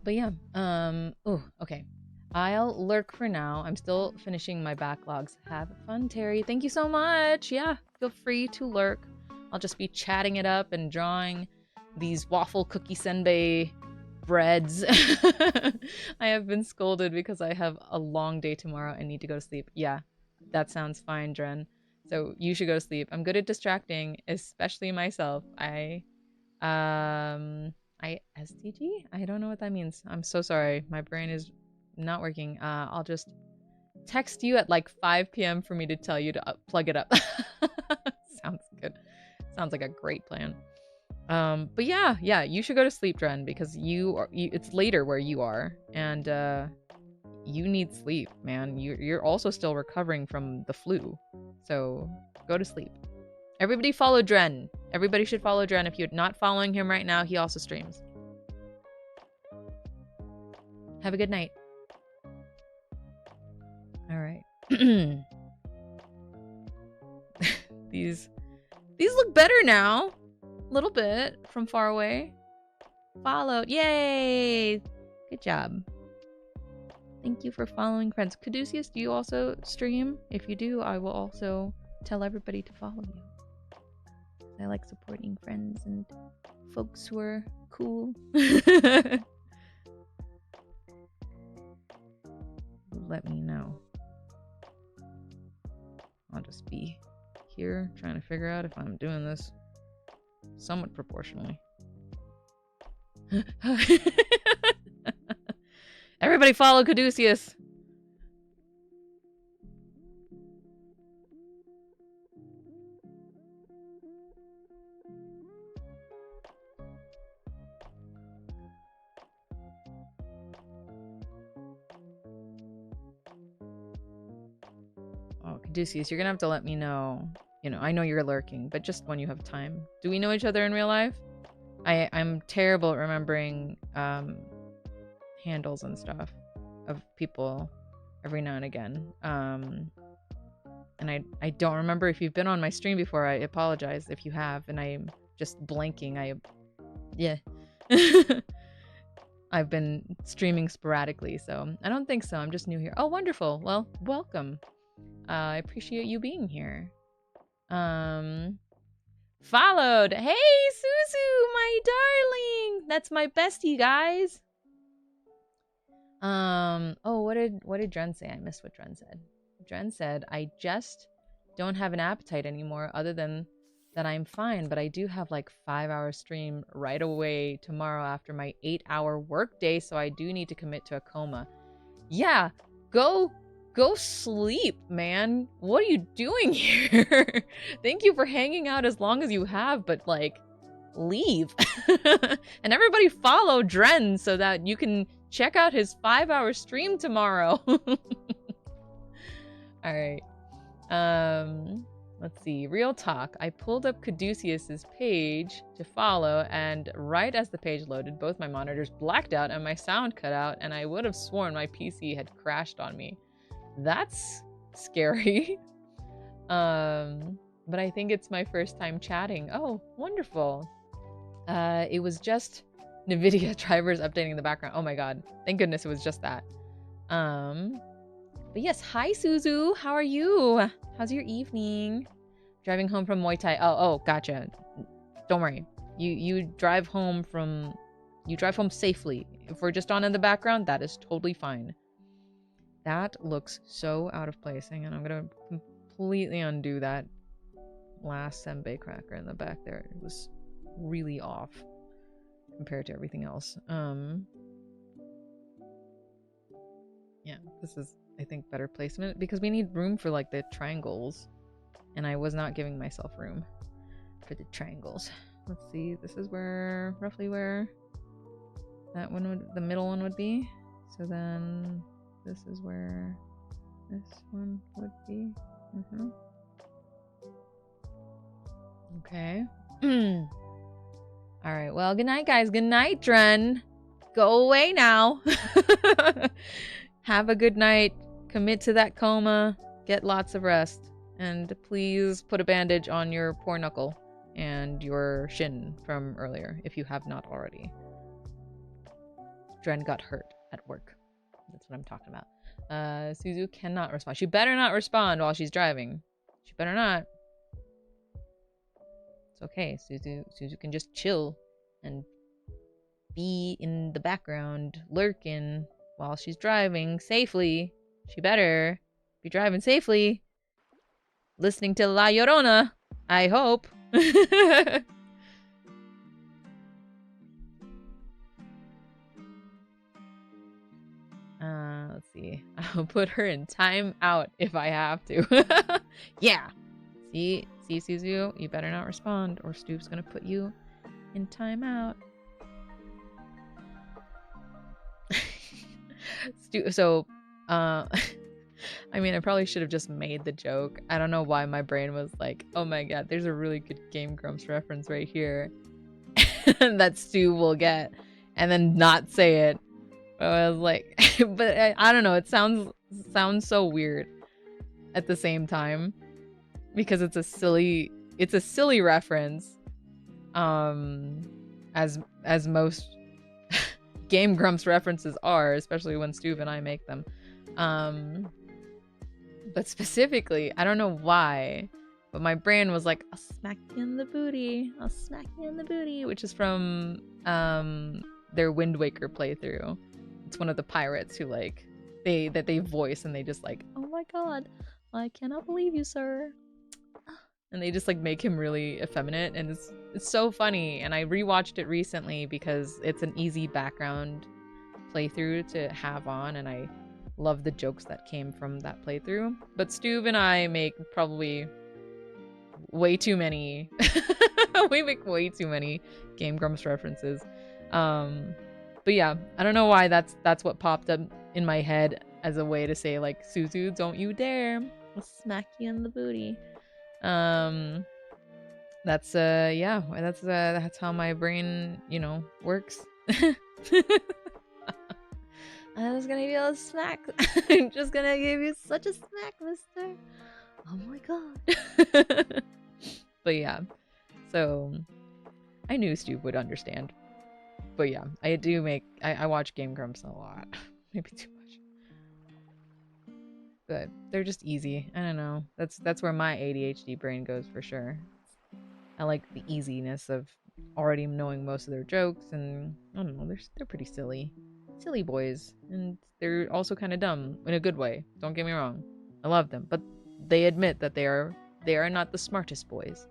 But yeah, oh, okay. I'll lurk for now. I'm still finishing my backlogs. Have fun, Terry. Thank you so much. Yeah, feel free to lurk. I'll just be chatting it up and drawing these waffle cookie senbei breads. I have been scolded because I have a long day tomorrow and need to go to sleep. Yeah, that sounds fine, Dren. So you should go to sleep. I'm good at distracting, especially myself. I STG? I don't know what that means. I'm so sorry. My brain is not working. I'll just text you at like 5 p.m. for me to tell you to plug it up. Sounds good. Sounds like a great plan. But yeah, you should go to sleep, Dren, because it's later where you are, and you need sleep, man. You're also still recovering from the flu, so go to sleep. Everybody follow Dren. Everybody should follow Dren. If you're not following him right now, he also streams. Have a good night. All right. These look better now. A little bit from far away. Followed. Yay! Good job. Thank you for following friends. Caduceus, do you also stream? If you do, I will also tell everybody to follow you. I like supporting friends and folks who are cool. Let me know. I'll just be here trying to figure out if I'm doing this somewhat proportionally. Everybody follow Caduceus! Oh, Caduceus, you're gonna have to let me know. You know, I know you're lurking, but just when you have time. Do we know each other in real life? I'm terrible at remembering handles and stuff of people every now and again. And I don't remember if you've been on my stream before. I apologize if you have, and I'm just blanking. Yeah. I've been streaming sporadically, so I don't think so. I'm just new here. Oh, wonderful. Well, welcome. I appreciate you being here. Followed. Hey, Suzu, my darling. That's my bestie, guys. Oh, what did Dren say? I missed what Dren said. Dren said, I just don't have an appetite anymore, other than that I'm fine, but I do have like 5-hour stream right away tomorrow after my 8-hour work day, so I do need to commit to a coma. Yeah, go sleep, man. What are you doing here? Thank you for hanging out as long as you have, but like, leave. And everybody follow Dren so that you can check out his 5-hour stream tomorrow. All right. Let's see. Real talk. I pulled up Caduceus's page to follow, and right as the page loaded, both my monitors blacked out and my sound cut out, and I would have sworn my PC had crashed on me. That's scary. But I think it's my first time chatting. Oh, wonderful. It was just NVIDIA drivers updating the background. Oh my god. Thank goodness it was just that. But yes, hi Suzu. How are you? How's your evening? Driving home from Muay Thai. Oh, gotcha. Don't worry. You drive home safely. If we're just on in the background, that is totally fine. That looks so out of place. Hang on, I'm gonna completely undo that last senbei cracker in the back there. It was really off compared to everything else. Yeah, this is, I think, better placement because we need room for like the triangles, and I was not giving myself room for the triangles. Let's see, this is where roughly where that one would, the middle one would be. So then this is where this one would be. Okay. All right. Well, good night, guys. Good night, Dren. Go away now. Have a good night. Commit to that coma. Get lots of rest. And please put a bandage on your poor knuckle and your shin from earlier, if you have not already. Dren got hurt at work. That's what I'm talking about. Suzu cannot respond. She better not respond while she's driving. She better not. It's okay. Suzu can just chill and be in the background, lurking while she's driving safely. She better be driving safely. Listening to La Llorona, I hope. Let's see. I'll put her in timeout if I have to. Yeah. See, Suzu, you better not respond, or Stu's gonna put you in timeout. I mean, I probably should have just made the joke. I don't know why my brain was like, oh my god, there's a really good Game Grumps reference right here that Stu will get, and then not say it. I was like, but I don't know, it sounds so weird at the same time because it's a silly reference, as most Game Grumps references are, especially when Stu and I make them. But specifically, I don't know why, but my brain was like, I'll smack you in the booty. I'll smack you in the booty, which is from their Wind Waker playthrough. It's one of the pirates who like they voice, and they just like, oh my god, I cannot believe you, sir. And they just like make him really effeminate, and it's so funny. And I rewatched it recently because it's an easy background playthrough to have on, and I love the jokes that came from that playthrough. But Stu and I make probably way too many we make way too many Game Grumps references. But yeah, I don't know why that's what popped up in my head as a way to say like, Suzu, don't you dare, I'll smack you in the booty. That's that's how my brain, you know, works. I was gonna give you a smack. I'm just gonna give you such a smack, mister. Oh my god. But yeah, so I knew Stu would understand. But yeah, I watch Game Grumps a lot. Maybe too much. But they're just easy. I don't know. That's where my ADHD brain goes for sure. I like the easiness of already knowing most of their jokes, and I don't know, they're pretty silly. Silly boys. And they're also kind of dumb in a good way. Don't get me wrong. I love them, but they admit that they are not the smartest boys.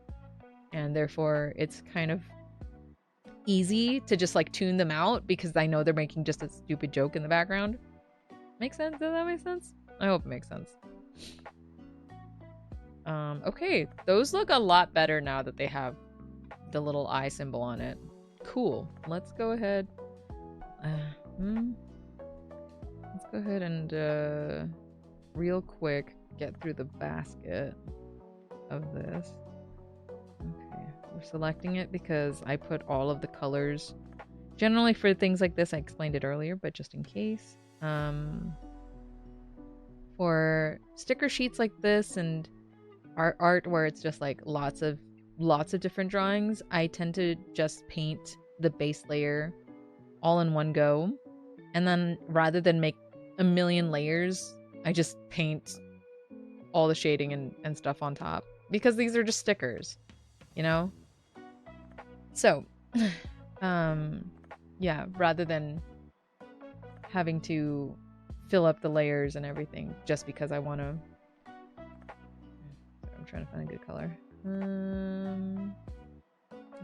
And therefore it's kind of easy to just like tune them out because I know they're making just a stupid joke in the background. Make sense? Does that make sense? I hope it makes sense. Okay, those look a lot better now that they have the little eye symbol on it. Cool. Let's go ahead. Let's go ahead and real quick get through the basket of this. Okay, we're selecting it because I put all of the colors. Generally for things like this, I explained it earlier, but just in case. For sticker sheets like this and art where it's just like lots of different drawings, I tend to just paint the base layer all in one go. And then rather than make a million layers, I just paint all the shading and stuff on top. Because these are just stickers, you know? So, yeah, rather than having to fill up the layers and everything just because I want to... I'm trying to find a good color. I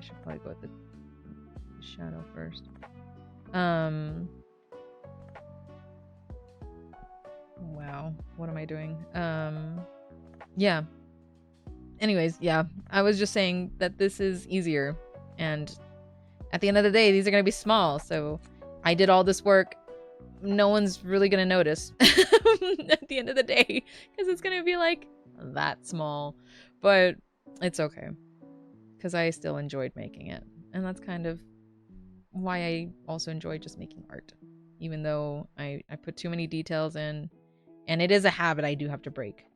should probably go with the shadow first. Wow, what am I doing? Yeah. Anyways, yeah, I was just saying that this is easier, and at the end of the day, these are gonna be small, so I did all this work. No one's really gonna notice at the end of the day, because it's gonna be like that small, but it's okay, because I still enjoyed making it, and that's kind of why I also enjoy just making art, even though I put too many details in, and it is a habit I do have to break,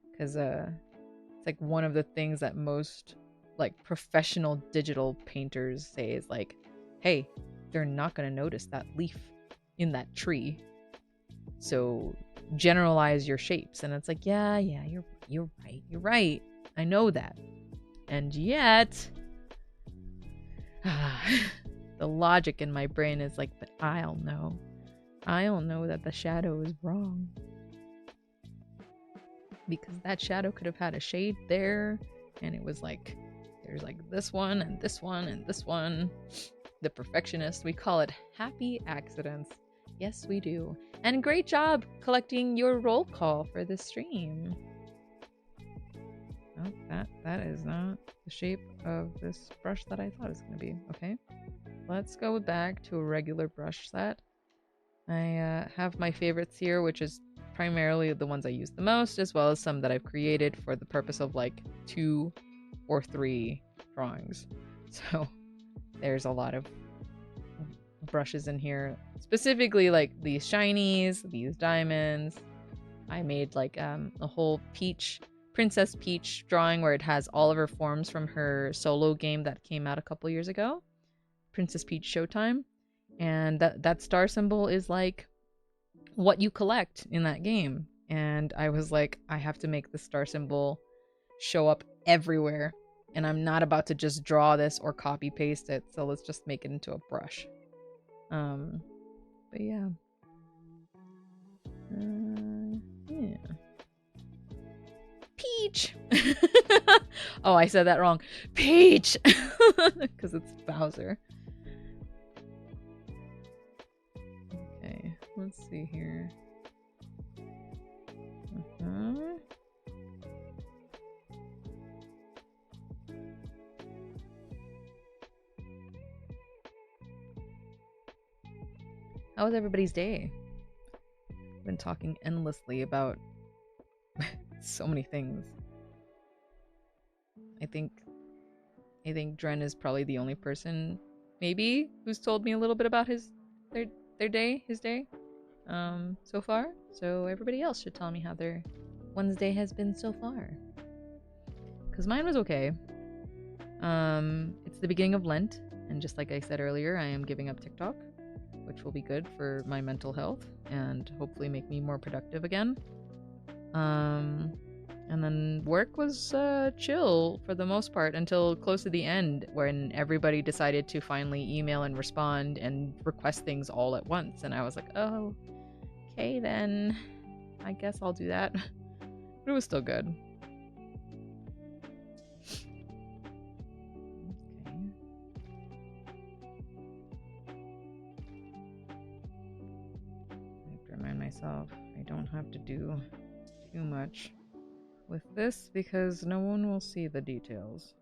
because it's like one of the things that most like professional digital painters say is like, hey, they're not gonna notice that leaf in that tree, so generalize your shapes. And it's like, yeah, you're right, I know that. And yet the logic in my brain is like, but I'll know that the shadow is wrong, because that shadow could have had a shade there, and it was like, there's like this one and this one and this one. The perfectionist, we call it happy accidents. Yes, we do. And great job collecting your roll call for this stream. Oh, that is not the shape of this brush that I thought it was going to be. Okay, let's go back to a regular brush set. I have my favorites here, which is primarily the ones I use the most, as well as some that I've created for the purpose of like 2 or 3 drawings. So there's a lot of brushes in here, specifically like these shinies, these diamonds. I made like a whole Princess Peach drawing where it has all of her forms from her solo game that came out a couple years ago, Princess Peach Showtime. And that star symbol is like what you collect in that game. And I was like, I have to make the star symbol show up everywhere, and I'm not about to just draw this or copy paste it, so let's just make it into a brush. But yeah. Yeah. Peach! Oh, I said that wrong. Peach! Because it's Bowser. Okay, let's see here. How was everybody's day? I've been talking endlessly about so many things. I think Dren is probably the only person, maybe, who's told me a little bit about his day so far. So everybody else should tell me how their Wednesday has been so far. Because mine was okay. It's the beginning of Lent, and just like I said earlier, I am giving up TikTok, which will be good for my mental health and hopefully make me more productive again. And then work was chill for the most part until close to the end, when everybody decided to finally email and respond and request things all at once. And I was like, oh, okay then, I guess I'll do that. But it was still good. Remind myself I don't have to do too much with this because no one will see the details.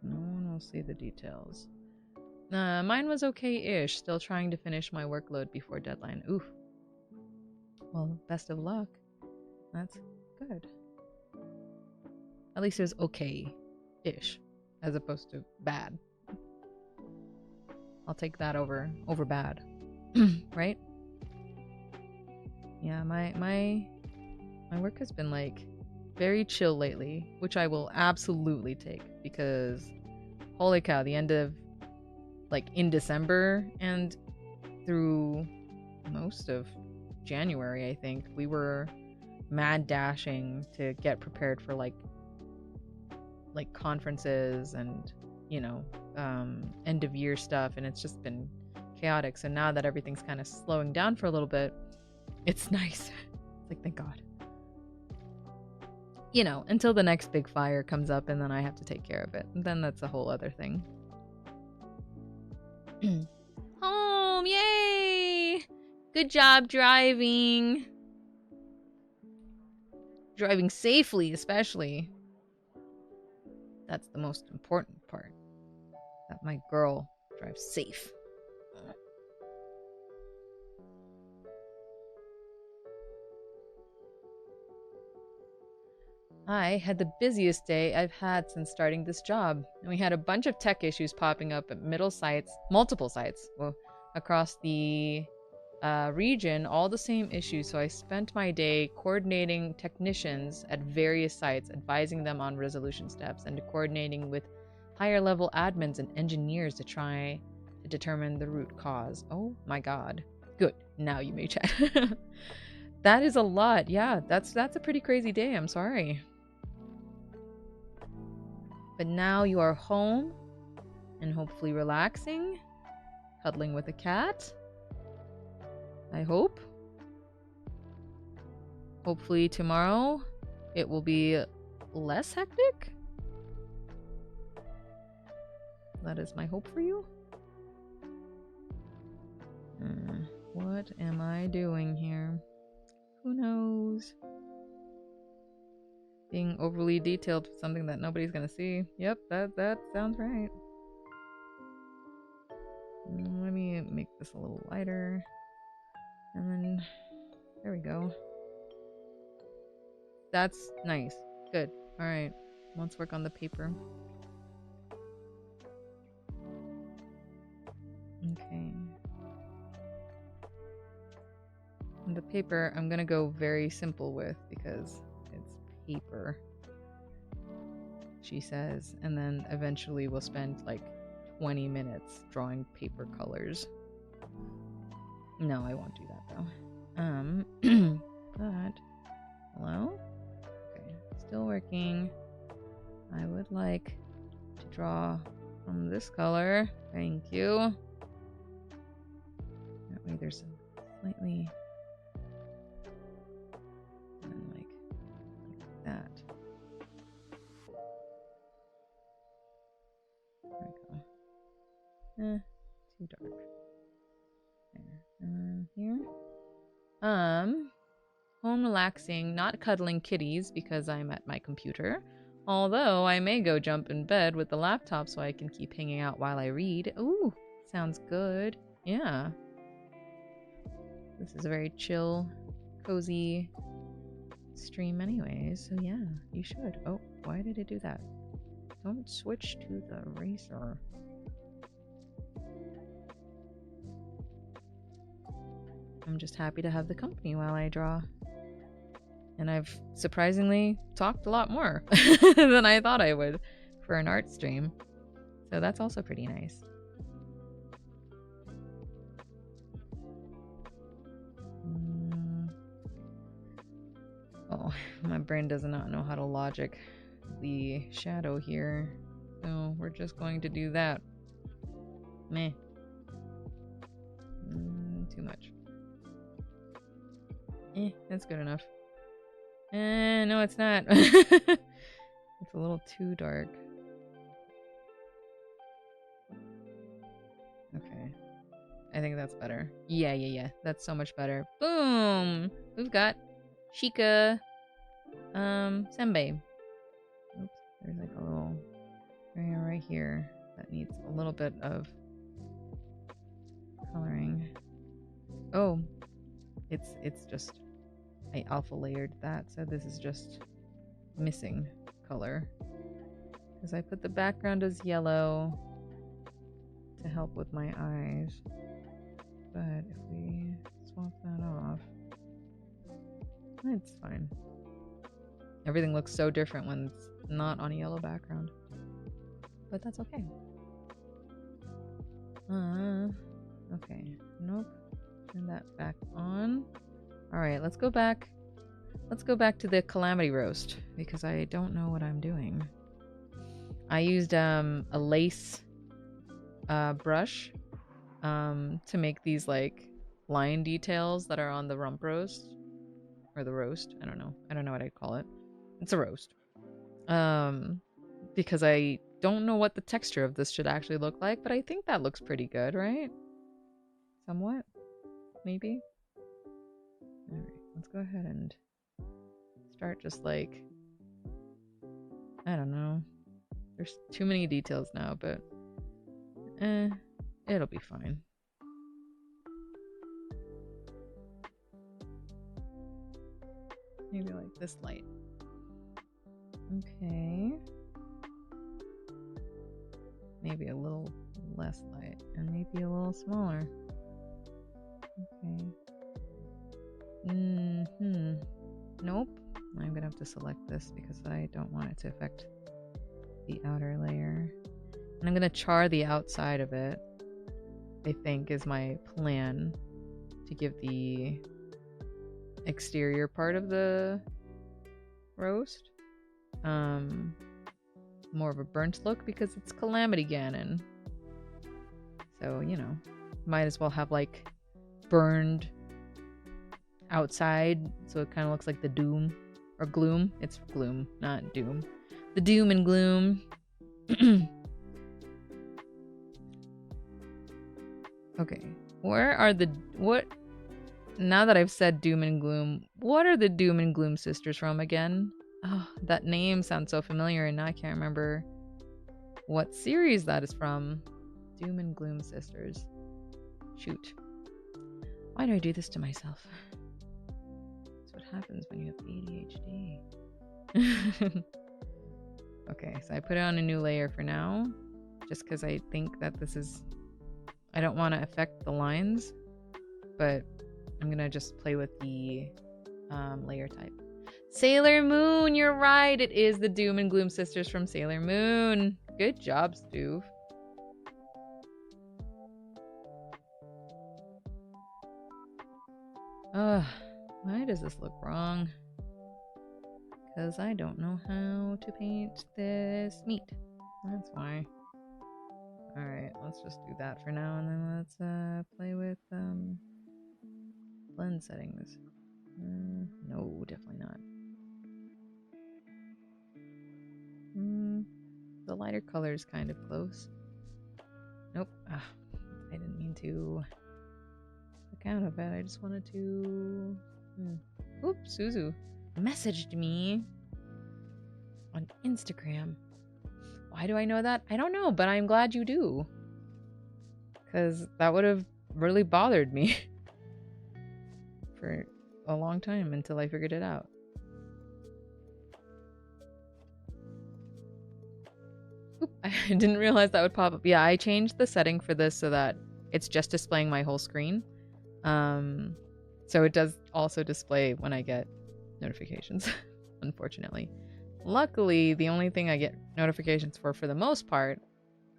Mine was okay-ish, still trying to finish my workload before deadline. Oof. Well, best of luck. That's good. At least it was okay-ish, as opposed to bad. I'll take that over bad. Right? Yeah, my work has been like very chill lately, which I will absolutely take because holy cow, the end of like in December and through most of January, I think, we were mad dashing to get prepared for like conferences and, you know, end of year stuff, and it's just been chaotic. So now that everything's kind of slowing down for a little bit, it's nice. It's like, thank God. You know, until the next big fire comes up and then I have to take care of it. And then that's a whole other thing. Home, yay! Good job driving. Driving safely, especially. That's the most important part. That my girl drives safe. I had the busiest day I've had since starting this job, and we had a bunch of tech issues popping up at multiple sites, across the region, all the same issues. So I spent my day coordinating technicians at various sites, advising them on resolution steps, and coordinating with higher level admins and engineers to try to determine the root cause. Oh my God. Good. Now you may chat. That is a lot. Yeah, that's a pretty crazy day. I'm sorry. But now you are home and hopefully relaxing, cuddling with a cat. I hope. Hopefully tomorrow it will be less hectic. That is my hope for you. What am I doing here? Who knows? Being overly detailed with something that nobody's gonna see. Yep, that sounds right. Let me make this a little lighter. And then, there we go. That's nice. Good. Alright, let's work on the paper. Okay. And the paper, I'm gonna go very simple with because it's paper, she says, and then eventually we'll spend like 20 minutes drawing paper colors. No, I won't do that though. But hello? Okay, still working. I would like to draw from this color. Thank you. That way there's a slightly like that. There we go. Too dark. There. And then here. Home relaxing, not cuddling kitties because I'm at my computer. Although I may go jump in bed with the laptop so I can keep hanging out while I read. Ooh, sounds good. Yeah. This is a very chill, cozy stream anyways, so yeah, you should. Oh, why did it do that? Don't switch to the eraser. I'm just happy to have the company while I draw. And I've surprisingly talked a lot more than I thought I would for an art stream. So that's also pretty nice. Oh, my brain does not know how to logic the shadow here. So we're just going to do that. Meh. Too much. That's good enough. No, it's not. It's a little too dark. Okay. I think that's better. Yeah. That's so much better. Boom! We've got Shika Senbei. Oops, there's like a little area right here that needs a little bit of coloring. Oh, it's just I alpha layered that, so this is just missing color. Because I put the background as yellow to help with my eyes. But if we swap that off, it's fine. Everything looks so different when it's not on a yellow background. But that's okay. Okay. Nope. Turn that back on. Alright, let's go back. Let's go back to the Calamity Roast because I don't know what I'm doing. I used a lace brush to make these like line details that are on the rump roast. Or the roast. I don't know. I don't know what I'd call it. It's a roast. Because I don't know what the texture of this should actually look like, but I think that looks pretty good, right? Somewhat? Maybe? Alright, let's go ahead and start just like... I don't know. There's too many details now, but... it'll be fine. Maybe like this light. Okay. Maybe a little less light and maybe a little smaller. Okay. Nope. I'm gonna have to select this because I don't want it to affect the outer layer. And I'm gonna char the outside of it, I think is my plan, to give the exterior part of the roast more of a burnt look because it's Calamity Ganon. So, you know, might as well have like burned outside so it kind of looks like the doom or gloom. It's gloom, not doom. The doom and gloom. Okay, now that I've said doom and gloom, what are the Doom and Gloom sisters from again? Oh, that name sounds so familiar and now I can't remember what series that is from. Doom and Gloom sisters. Shoot. Why do I do this to myself? That's what happens when you have ADHD. Okay, so I put it on a new layer for now, just because I think that this is... I don't want to affect the lines, but I'm going to just play with the layer type. Sailor Moon, you're right. It is the Doom and Gloom sisters from Sailor Moon. Good job, Stu. Why does this look wrong? Because I don't know how to paint this meat. That's why. Alright, let's just do that for now, and then let's play with blend settings. No, definitely not. The lighter color is kind of close. Nope. I didn't mean to click out of it. I just wanted to... Oops, Suzu messaged me on Instagram. Why do I know that? I don't know, but I'm glad you do. Because that would have really bothered me for a long time until I figured it out. Oop, I didn't realize that would pop up. Yeah, I changed the setting for this so that it's just displaying my whole screen. So it does also display when I get notifications, unfortunately. Luckily, the only thing I get notifications for the most part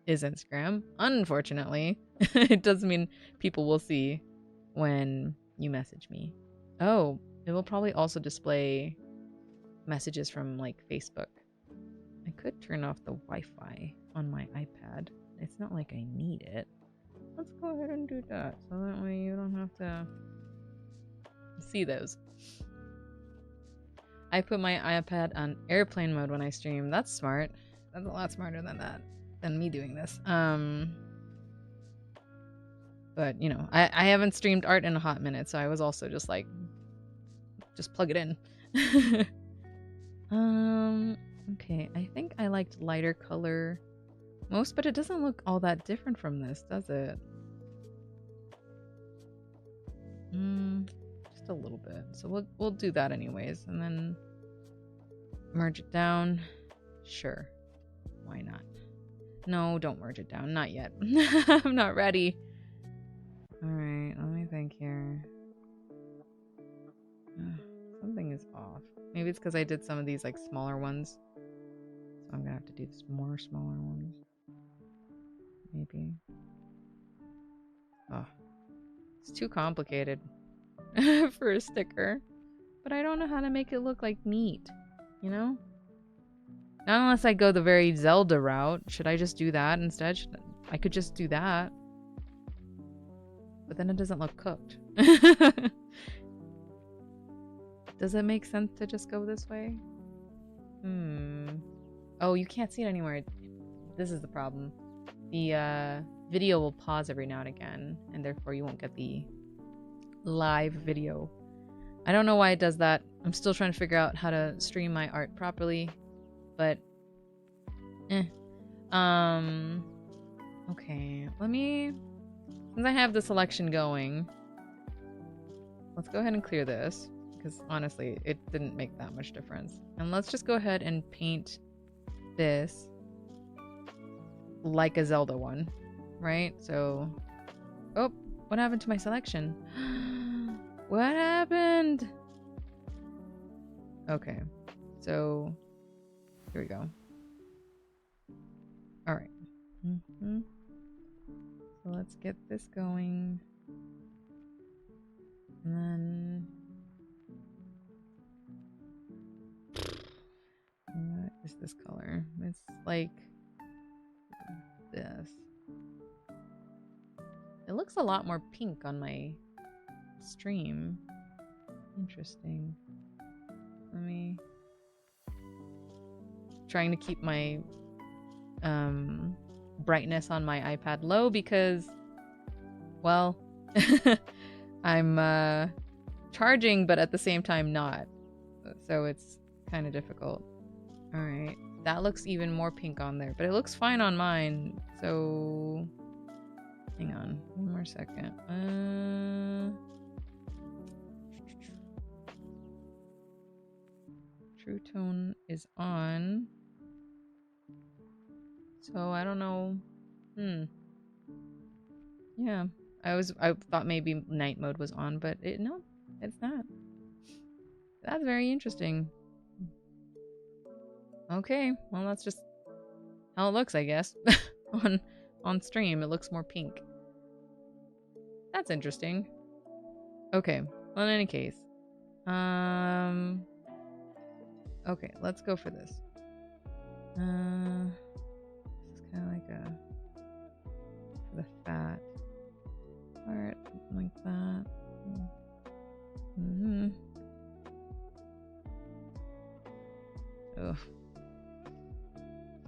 is Instagram. Unfortunately, it does mean people will see when you message me. Oh, it will probably also display messages from like Facebook. I could turn off the Wi-Fi on my iPad. It's not like I need it. Let's go ahead and do that so that way you don't have to see those. I put my iPad on airplane mode when I stream. That's smart. That's a lot smarter than me doing this. But you know, I haven't streamed art in a hot minute, so I was also just like, just plug it in. Okay, I think I liked lighter color most, but it doesn't look all that different from this, does it? Just a little bit. So we'll do that anyways, and then merge it down. Sure. Why not? No, don't merge it down. Not yet. I'm not ready. Alright, let me think here. Something is off. Maybe it's because I did some of these like smaller ones. So I'm gonna have to do more smaller ones. Maybe. Oh. It's too complicated for a sticker. But I don't know how to make it look like neat. You know? Not unless I go the very Zelda route. Should I just do that instead? I could just do that. But then it doesn't look cooked. Does it make sense to just go this way? Oh, you can't see it anymore. This is the problem. The video will pause every now and again, and therefore you won't get the live video. I don't know why it does that. I'm still trying to figure out how to stream my art properly, but okay, since I have the selection going, let's go ahead and clear this, because honestly, it didn't make that much difference. And let's just go ahead and paint this like a Zelda one, right? So, oh, what happened to my selection? What happened? Okay, so here we go. All right. So let's get this going. And then what is this color? It's like this. It looks a lot more pink on my stream. Interesting. Let me trying to keep my brightness on my iPad low because, well, I'm charging but at the same time not, so it's kind of difficult. All right, that looks even more pink on there, but it looks fine on mine. So hang on one more second. True tone is on, so I don't know. Yeah, I thought maybe night mode was on, but no, it's not. That's very interesting. Okay, well, that's just how it looks, I guess. on stream it looks more pink. That's interesting. Okay, well, in any case, okay, let's go for this. This is kind of like for the fat part, like that. Ugh.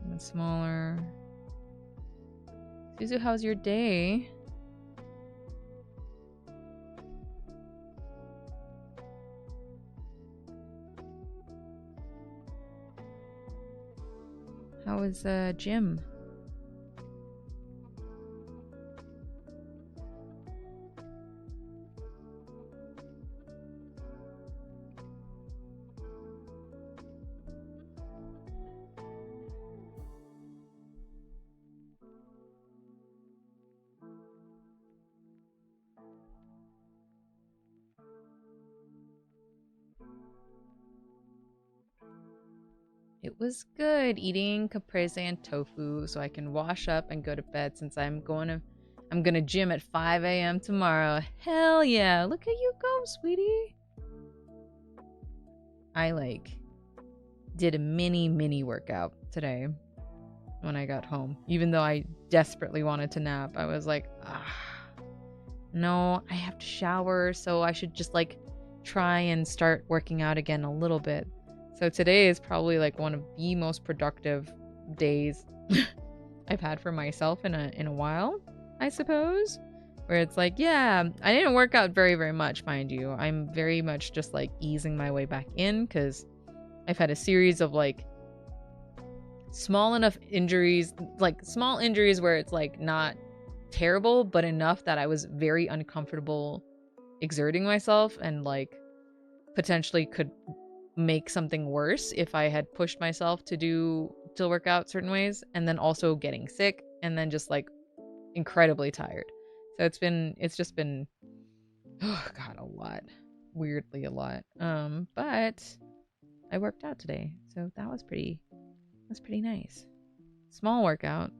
Even smaller. Suzu, how's your day? How is gym? It was good eating caprese and tofu so I can wash up and go to bed since I'm gonna gym at 5 a.m. tomorrow. Hell yeah, look at you go, sweetie. I did a mini workout today when I got home. Even though I desperately wanted to nap, I was like, no, I have to shower, so I should just try and start working out again a little bit. So today is probably one of the most productive days I've had for myself in a while, I suppose. Where it's yeah, I didn't work out very, very much, mind you. I'm very much just easing my way back in because I've had a series of small enough injuries, small injuries where it's not terrible, but enough that I was very uncomfortable exerting myself and potentially could make something worse if I had pushed myself to work out certain ways, and then also getting sick, and then just like incredibly tired. So it's just been, oh god, a lot. Weirdly a lot. But I worked out today, so that was pretty nice. Small workout,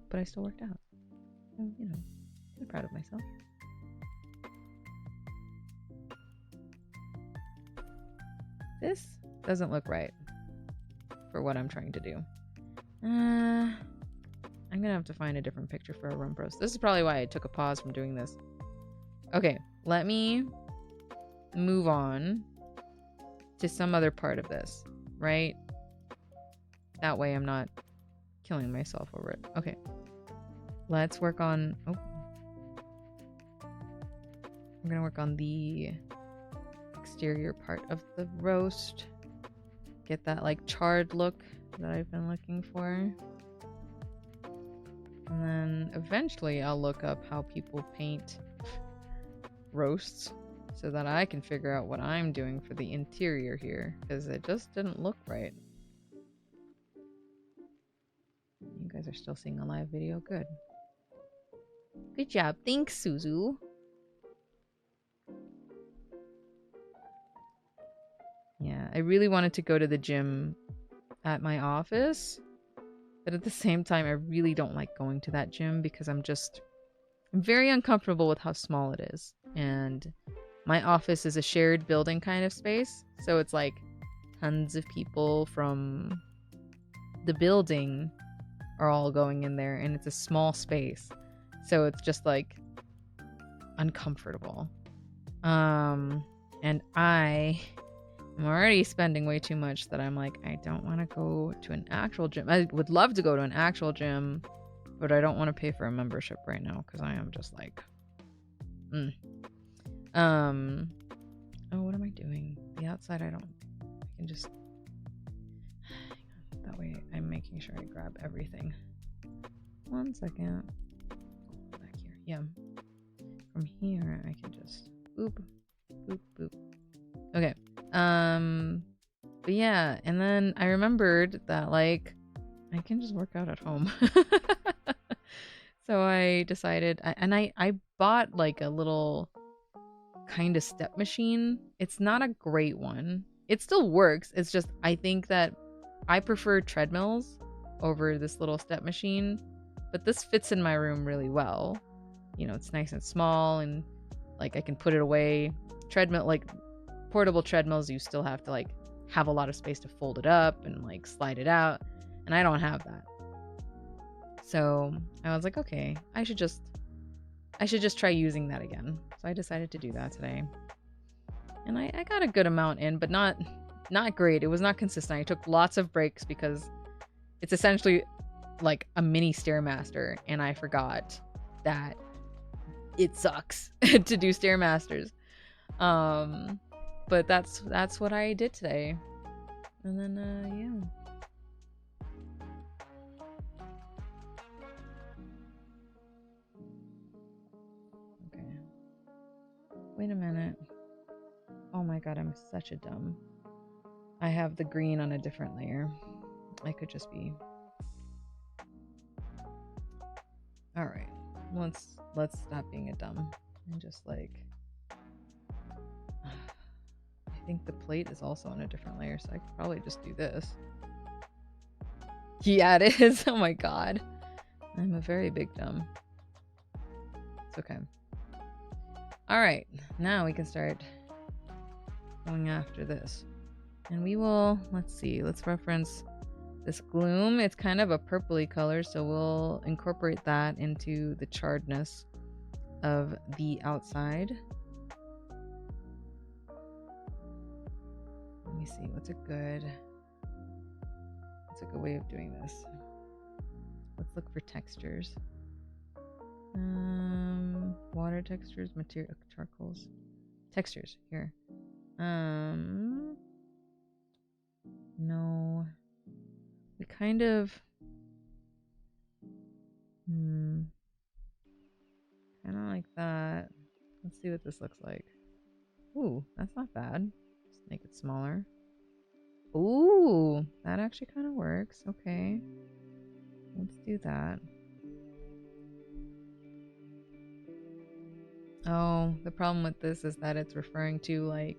but I still worked out. So, you know, I'm proud of myself. This doesn't look right for what I'm trying to do. I'm gonna have to find a different picture for a rum roast. This is probably why I took a pause from doing this. Okay, let me move on to some other part of this, right? That way I'm not killing myself over it. Okay, let's work on... Oh. I'm gonna work on the exterior part of the roast. Get that like charred look that I've been looking for. And then eventually I'll look up how people paint roasts so that I can figure out what I'm doing for the interior here, because it just didn't look right. You guys are still seeing a live video. Good. Good job. Thanks, Suzu. Yeah, I really wanted to go to the gym at my office, but at the same time, I really don't like going to that gym because I'm very uncomfortable with how small it is. And my office is a shared building kind of space, so it's like tons of people from the building are all going in there, and it's a small space, so it's just like uncomfortable. And I'm already spending way too much that I'm like, I don't want to go to an actual gym. I would love to go to an actual gym, but I don't want to pay for a membership right now because I am just like, oh, what am I doing? The outside, I can just, hang on. That way I'm making sure I grab everything. 1 second. Back here. Yeah. From here, I can just boop, boop, boop. Okay. But yeah, and then I remembered that like I can just work out at home. So I decided, I bought like a little kind of step machine. It's not a great one. It still works. It's just I think that I prefer treadmills over this little step machine, but this fits in my room really well. You know, it's nice and small, and like I can put it away. Treadmill, like portable treadmills, you still have to like have a lot of space to fold it up and like slide it out, and I don't have that. So I was like, okay, I should just try using that again. So I decided to do that today, and I got a good amount in, but not great. It was not consistent. I took lots of breaks because it's essentially like a mini Stairmaster, and I forgot that it sucks to do Stairmasters. But that's what I did today. And then yeah. Okay. Wait a minute. Oh my god, I'm such a dumb. I have the green on a different layer. I could just be... Alright. Let's stop being a dumb and just like... I think the plate is also on a different layer, so I could probably just do this. Yeah, it is. Oh my god. I'm a very big dumb. It's okay. Alright, now we can start going after this. And we will, let's see, let's reference this gloom. It's kind of a purpley color, so we'll incorporate that into the charredness of the outside. Let me see, what's a good way of doing this? Let's look for textures. Water textures, material, charcoals. Textures, here. No. We kind of... kind of like that. Let's see what this looks like. Ooh, that's not bad. Just make it smaller. Ooh, that actually kind of works. Okay. Let's do that. Oh, the problem with this is that it's referring to, like,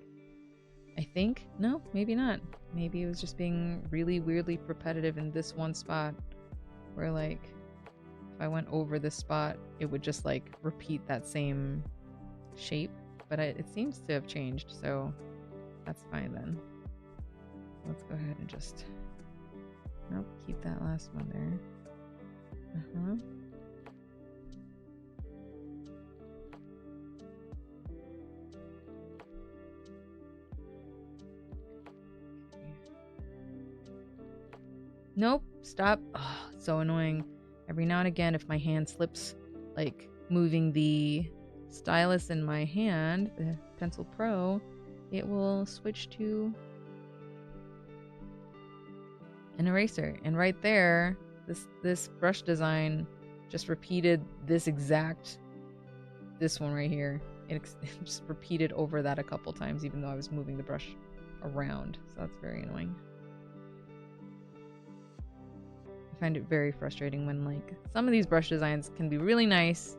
I think, no, maybe not. Maybe it was just being really weirdly repetitive in this one spot where, like, if I went over this spot, it would just, like, repeat that same shape. But it seems to have changed, so that's fine then. Let's go ahead and just, nope, keep that last one there. Nope, stop. Oh, it's so annoying. Every now and again, if my hand slips, like moving the stylus in my hand, the Pencil Pro, it will switch to an eraser. And right there, this brush design just repeated this one right here. It just repeated over that a couple times, even though I was moving the brush around. So that's very annoying. I find it very frustrating when, like, some of these brush designs can be really nice.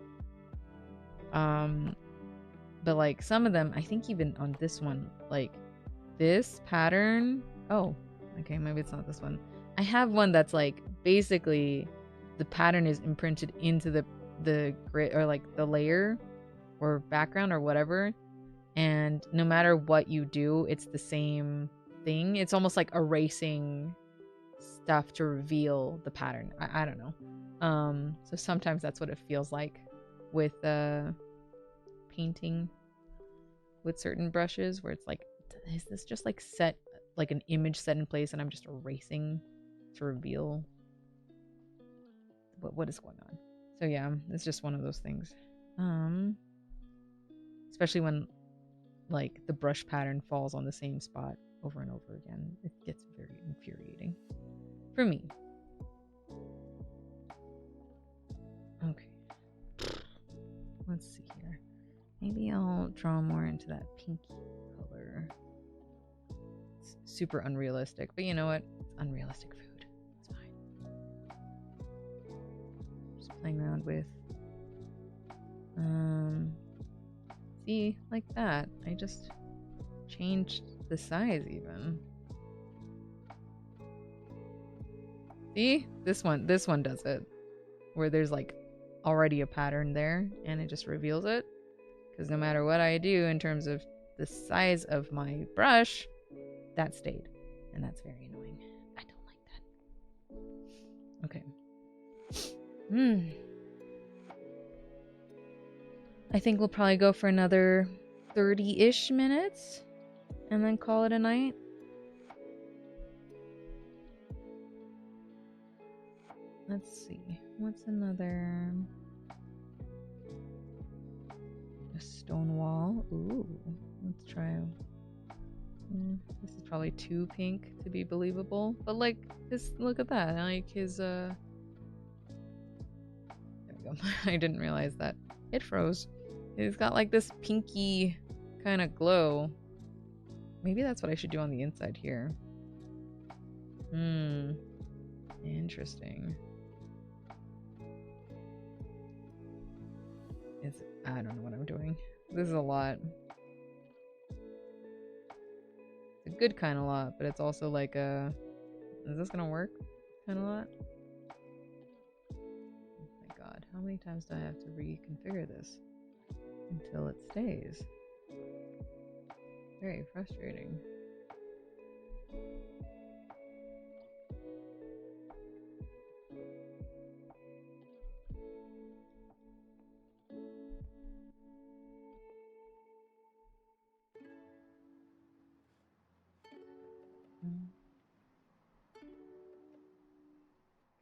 But like some of them, I think even on this one, like this pattern. Oh, okay, maybe it's not this one. I have one that's like basically the pattern is imprinted into the grid or like the layer or background or whatever, and no matter what you do, it's the same thing. It's almost like erasing stuff to reveal the pattern. I don't know. So sometimes that's what it feels like with painting with certain brushes, where it's like, is this just like set, like an image set in place, and I'm just erasing to reveal what is going on. So yeah, it's just one of those things. Especially when like the brush pattern falls on the same spot over and over again, it gets very infuriating for me. Okay, let's see here. Maybe I'll draw more into that pinky color. It's super unrealistic, but you know what? It's unrealistic food. It's fine. Just playing around with. See, like that. I just changed the size even. See? This one does it. Where there's like already a pattern there and it just reveals it. Because no matter what I do in terms of the size of my brush, that stayed. And that's very annoying. I don't like that. Okay. I think we'll probably go for another 30-ish minutes and then call it a night. Let's see. What's another? A stone wall. Ooh. Let's try. This is probably too pink to be believable. But like his, look at that. I like his there we go. I didn't realize that. It froze. It's got like this pinky kind of glow. Maybe that's what I should do on the inside here. Interesting. I don't know what I'm doing. This is a lot. It's a good kind of lot, but it's also like a, is this gonna work kind of lot? Oh my god, how many times do I have to reconfigure this until it stays? Very frustrating.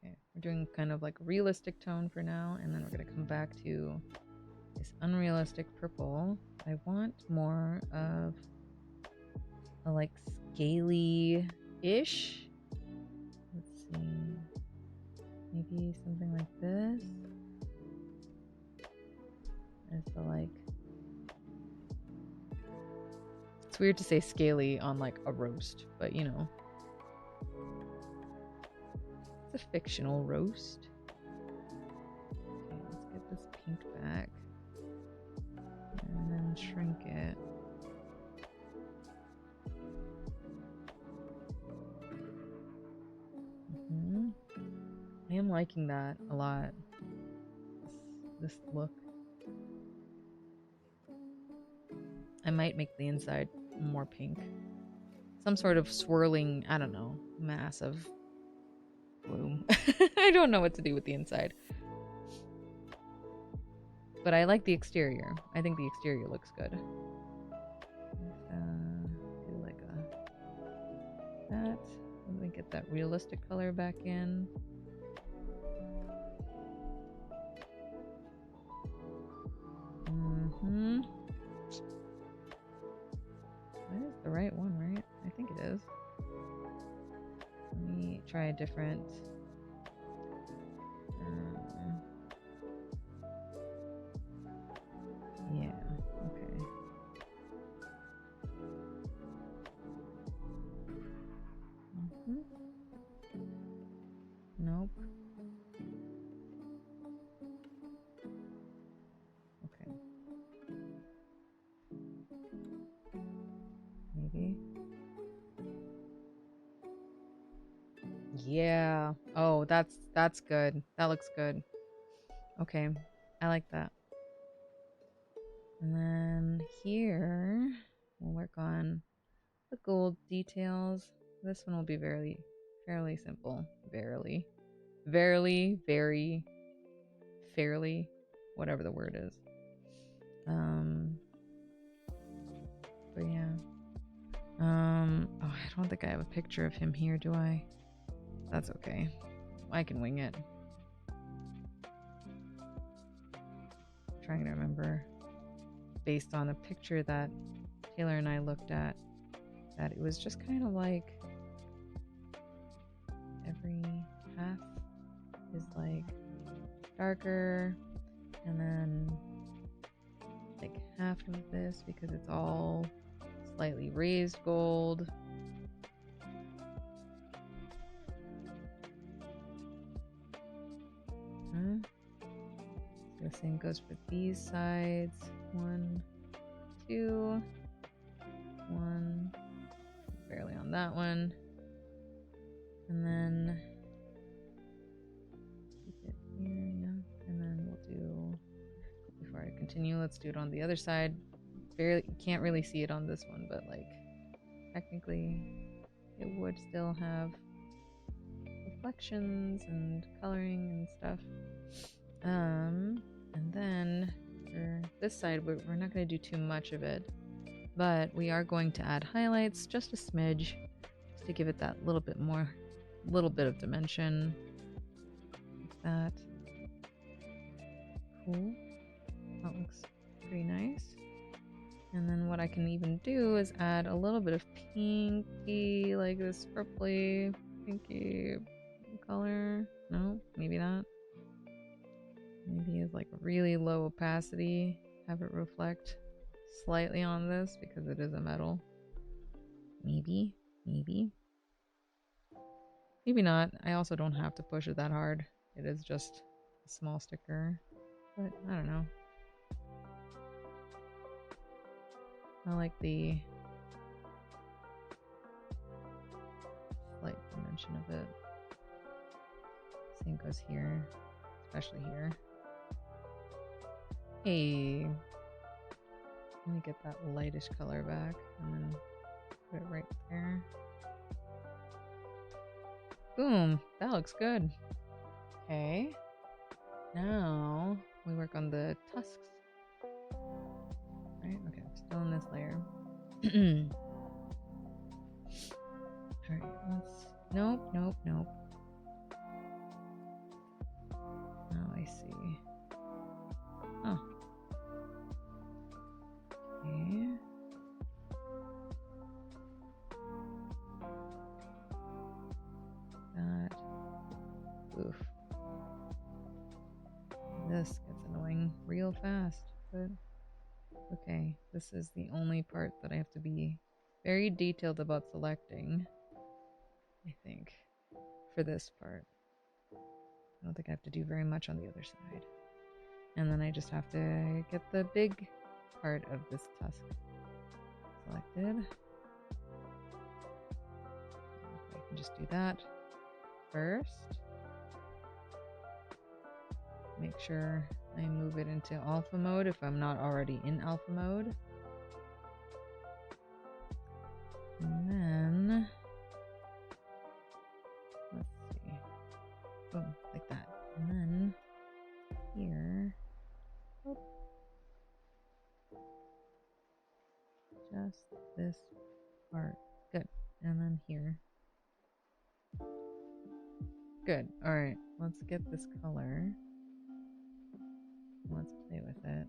Okay, we're doing kind of like realistic tone for now, and then we're gonna come back to this unrealistic purple. I want more of a like scaly-ish. Let's see. Maybe something like this. As the like. It's weird to say scaly on like a roast, but you know. the fictional roast. Okay, let's get this pink back. And then shrink it. I am liking that a lot. This look. I might make the inside more pink. Some sort of swirling, I don't know, mass of bloom. I don't know what to do with the inside. But I like the exterior. I think the exterior looks good. Do like that. Let me get that realistic color back in. That is the right one, right? I think it is. Let me try a different. Yeah, okay. Nope. Okay. Maybe. Yeah. Oh, that's good. That looks good. Okay. I like that. And then here we'll work on the gold details. This one will be fairly simple. Verily, fairly, whatever the word is. But yeah. Oh, I don't think I have a picture of him here, do I? That's okay. I can wing it. I'm trying to remember, based on a picture that Taylor and I looked at, that it was just kind of like every half is like darker, and then like half of this because it's all slightly raised gold. So the same goes for these sides. 1, 2, 1, barely on that one, and then keep it here, yeah. And then we'll do, before I continue, let's do it on the other side. Barely, can't really see it on this one, but like technically it would still have reflections and coloring and stuff. And then for this side, we're not going to do too much of it, but we are going to add highlights, just a smidge, just to give it that little bit of dimension, like that. Cool. That looks pretty nice. And then what I can even do is add a little bit of pinky, like this purpley, pinky color. No, maybe not. Maybe it's like really low opacity. Have it reflect slightly on this because it is a metal. Maybe. Maybe not. I also don't have to push it that hard. It is just a small sticker. But I don't know. I like the slight dimension of it. Same goes here, especially here. Hey, let me get that lightish color back and then put it right there. Boom, that looks good. Okay, now we work on the tusks. Right, okay, I'm still in this layer. Alright, let's, nope. Oh, I see. Huh. Okay. That. Oof. This gets annoying real fast, but okay. This is the only part that I have to be very detailed about selecting, I think, for this part. I don't think I have to do very much on the other side. And then I just have to get the big part of this tusk selected. I can just do that first. Make sure I move it into alpha mode if I'm not already in alpha mode. And then, let's see. Boom, like that. And then here, oh, just this part. Good. And then here. Good. All right, let's get this color. Let's play with it.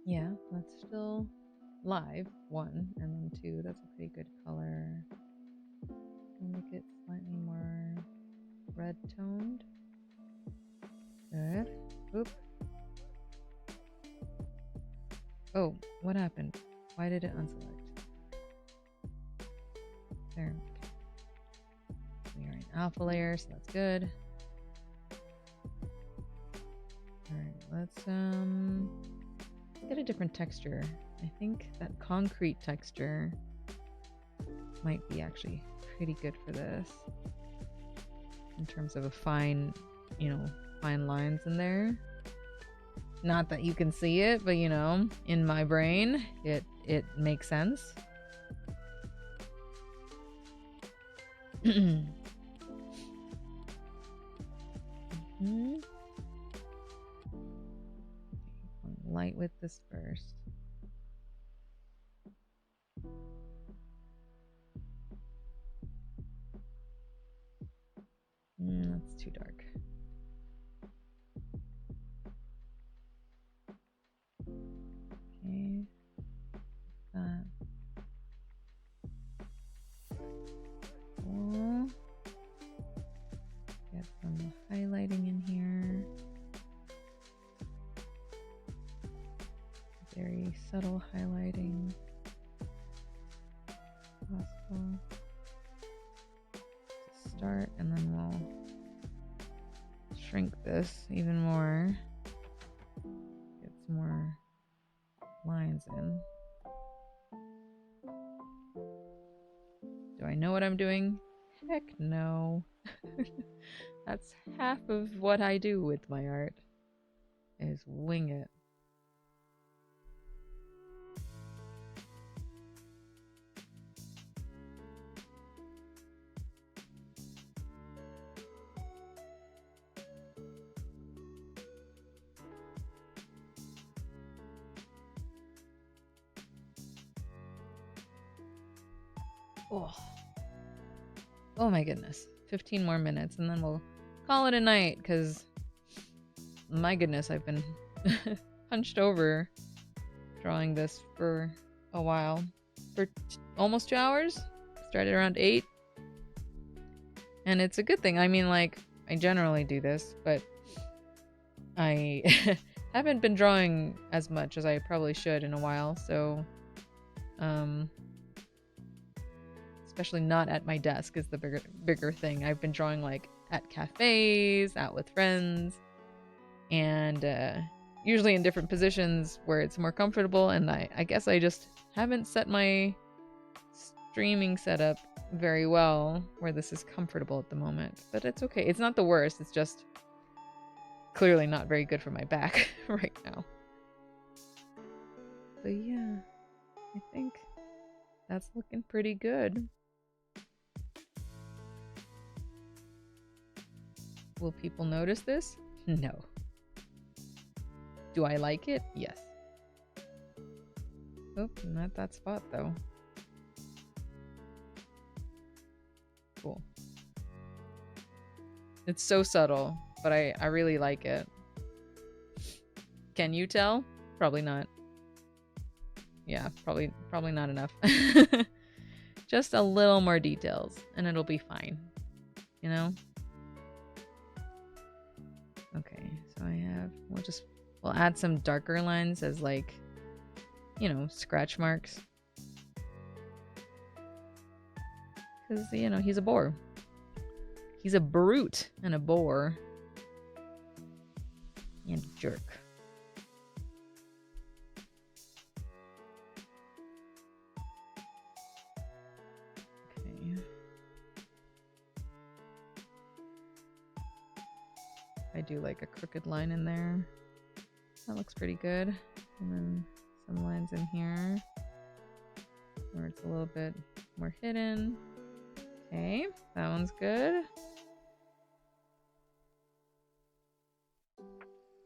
Yeah, that's still live, 1, and then 2, that's a pretty good color. Can make it slightly more red toned. Good. Oop. Oh, what happened? Why did it unselect? There. We are in alpha layer, so that's good. Alright, let's get a different texture. I think that concrete texture might be actually pretty good for this. In terms of a fine, fine lines in there. Not that you can see it, but in my brain, it makes sense. Light with this first. That's too dark. Okay. That. Cool. Get some highlighting in here. Very subtle highlighting. Possible. To start, and then we'll shrink this even more. Get some more lines in. Do I know what I'm doing? Heck no. That's half of what I do with my art, is wing it. Oh my goodness. 15 more minutes and then we'll call it a night, because my goodness, I've been hunched over drawing this for a while. For almost 2 hours. Started around 8. And it's a good thing. I mean, like, I generally do this, but I haven't been drawing as much as I probably should in a while, so especially not at my desk is the bigger thing. I've been drawing like at cafes, out with friends, and usually in different positions where it's more comfortable, and I guess I just haven't set my streaming setup very well where this is comfortable at the moment. But it's okay. It's not the worst. It's just clearly not very good for my back right now. But yeah, I think that's looking pretty good. Will people notice this? No. Do I like it? Yes. Oh, not that spot though. Cool. It's so subtle, but I really like it. Can you tell? Probably not. Yeah, probably not enough. Just a little more details and it'll be fine. You know? Okay, so we'll add some darker lines as like, scratch marks. Because, you know, he's a bore. He's a brute and a bore. And a jerk. Okay. I do like a crooked line in there. That looks pretty good. And then some lines in here where it's a little bit more hidden. Okay, that one's good.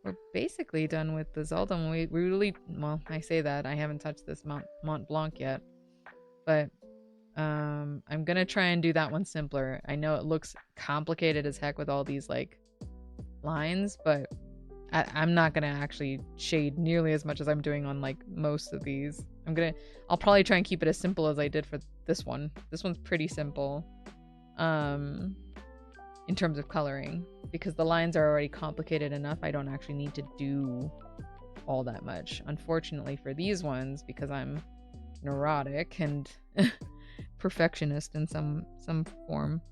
We're basically done with the Zelda. We really, well, I say that, I haven't touched this Mont Blanc yet. But I'm gonna try and do that one simpler. I know it looks complicated as heck with all these like lines, but I'm not gonna actually shade nearly as much as I'm doing on like most of these. I'll probably try and keep it as simple as I did for this one. This one's pretty simple in terms of coloring, because the lines are already complicated enough. I don't actually need to do all that much. Unfortunately for these ones, because I'm neurotic and perfectionist in some form,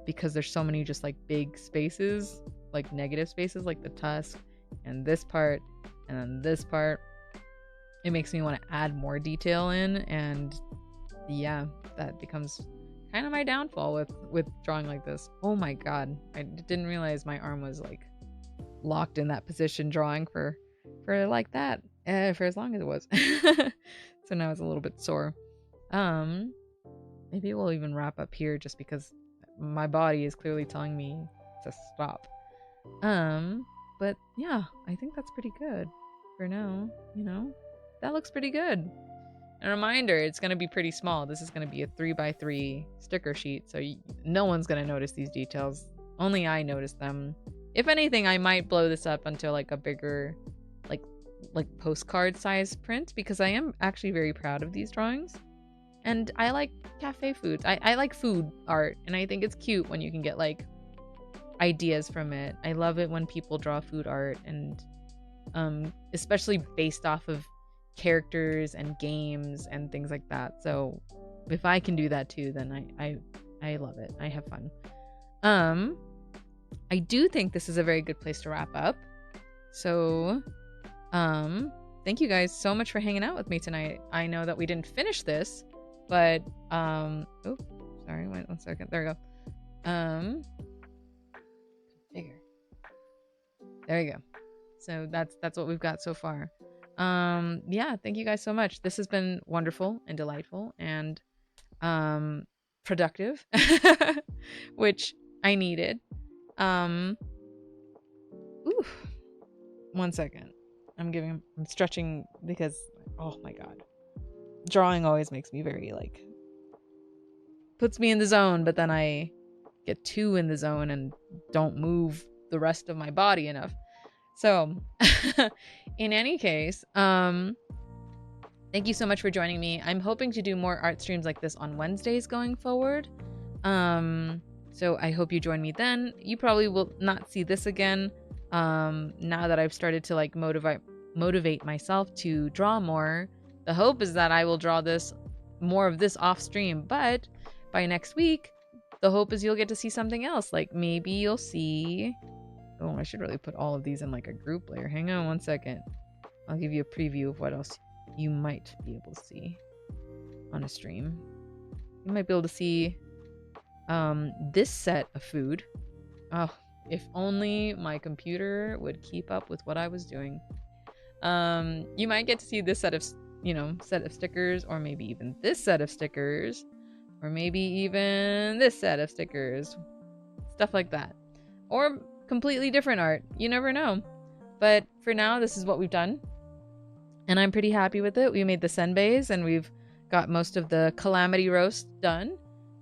because there's so many just like big spaces, like negative spaces, like the tusk and this part and then this part, it makes me want to add more detail in, and yeah, that becomes kind of my downfall with drawing like this. Oh my god, I didn't realize my arm was like locked in that position drawing for like that for as long as it was. So now it's a little bit sore. Maybe we'll even wrap up here just because my body is clearly telling me to stop. But yeah, I think that's pretty good for now. You know, that looks pretty good. A reminder, it's going to be pretty small. This is going to be a 3x3 sticker sheet, so no one's going to notice these details. Only I notice them. If anything, I might blow this up until like a bigger, like postcard size print, because I am actually very proud of these drawings. And I like cafe foods. I like food art, and I think it's cute when you can get like ideas from it. I love it when people draw food art, and especially based off of characters and games and things like that. So if I can do that too, then I love it. I have fun. I do think this is a very good place to wrap up. So thank you guys so much for hanging out with me tonight. I know that we didn't finish this, but oh, sorry, wait 1 second. There we go. Configure. There you go. So that's what we've got so far. Yeah, thank you guys so much. This has been wonderful and delightful and productive, which I needed. Ooh, 1 second. I'm stretching because, oh my god, drawing always makes me very like, puts me in the zone, but then I get too in the zone and don't move the rest of my body enough. So in any case, thank you so much for joining me. I'm hoping to do more art streams like this on Wednesdays going forward. So I hope you join me then. You probably will not see this again now that I've started to like motivate myself to draw more. The hope is that I will draw more of this off stream, but by next week, the hope is you'll get to see something else. Like maybe you'll see... Oh, I should really put all of these in like a group layer. Hang on 1 second. I'll give you a preview of what else you might be able to see on a stream. You might be able to see this set of food. Oh, if only my computer would keep up with what I was doing. You might get to see this set of stickers, or maybe even this set of stickers, or maybe even this set of stickers. Stuff like that. Or completely different art. You never know. But for now, this is what we've done. And I'm pretty happy with it. We made the senbeis and we've got most of the calamity roast done.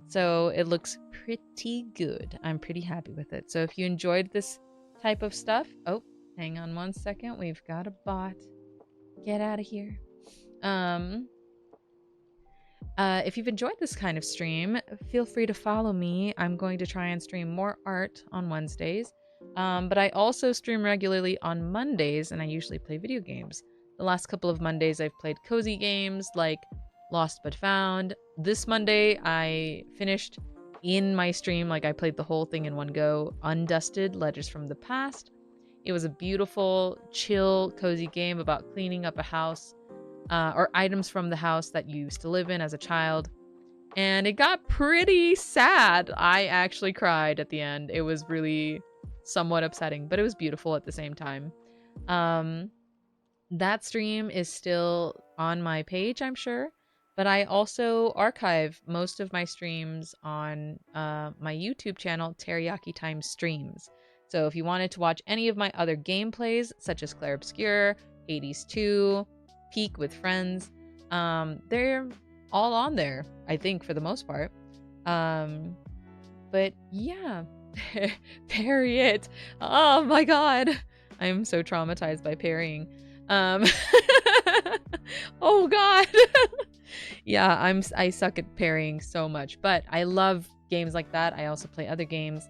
So it looks pretty good. I'm pretty happy with it. So if you enjoyed this type of stuff... Oh, hang on 1 second. We've got a bot. Get out of here. If you've enjoyed this kind of stream, feel free to follow me. I'm going to try and stream more art on Wednesdays. But I also stream regularly on Mondays, and I usually play video games. The last couple of Mondays I've played cozy games like Lost But Found. this Monday, I finished in my stream, like I played the whole thing in one go, Undusted Letters from the Past. It was a beautiful, chill, cozy game about cleaning up a house or items from the house that you used to live in as a child. And it got pretty sad. I actually cried at the end. It was really somewhat upsetting, but it was beautiful at the same time. That stream is still on my page, I'm sure. But I also archive most of my streams on my YouTube channel, TeriYakiTime Streams. So if you wanted to watch any of my other gameplays, such as Clair Obscur, Hades 2, Peak with Friends, they're all on there, I think, for the most part. But yeah, parry it. Oh my god. I'm so traumatized by parrying. Oh god. Yeah, I suck at parrying so much, but I love games like that. I also play other games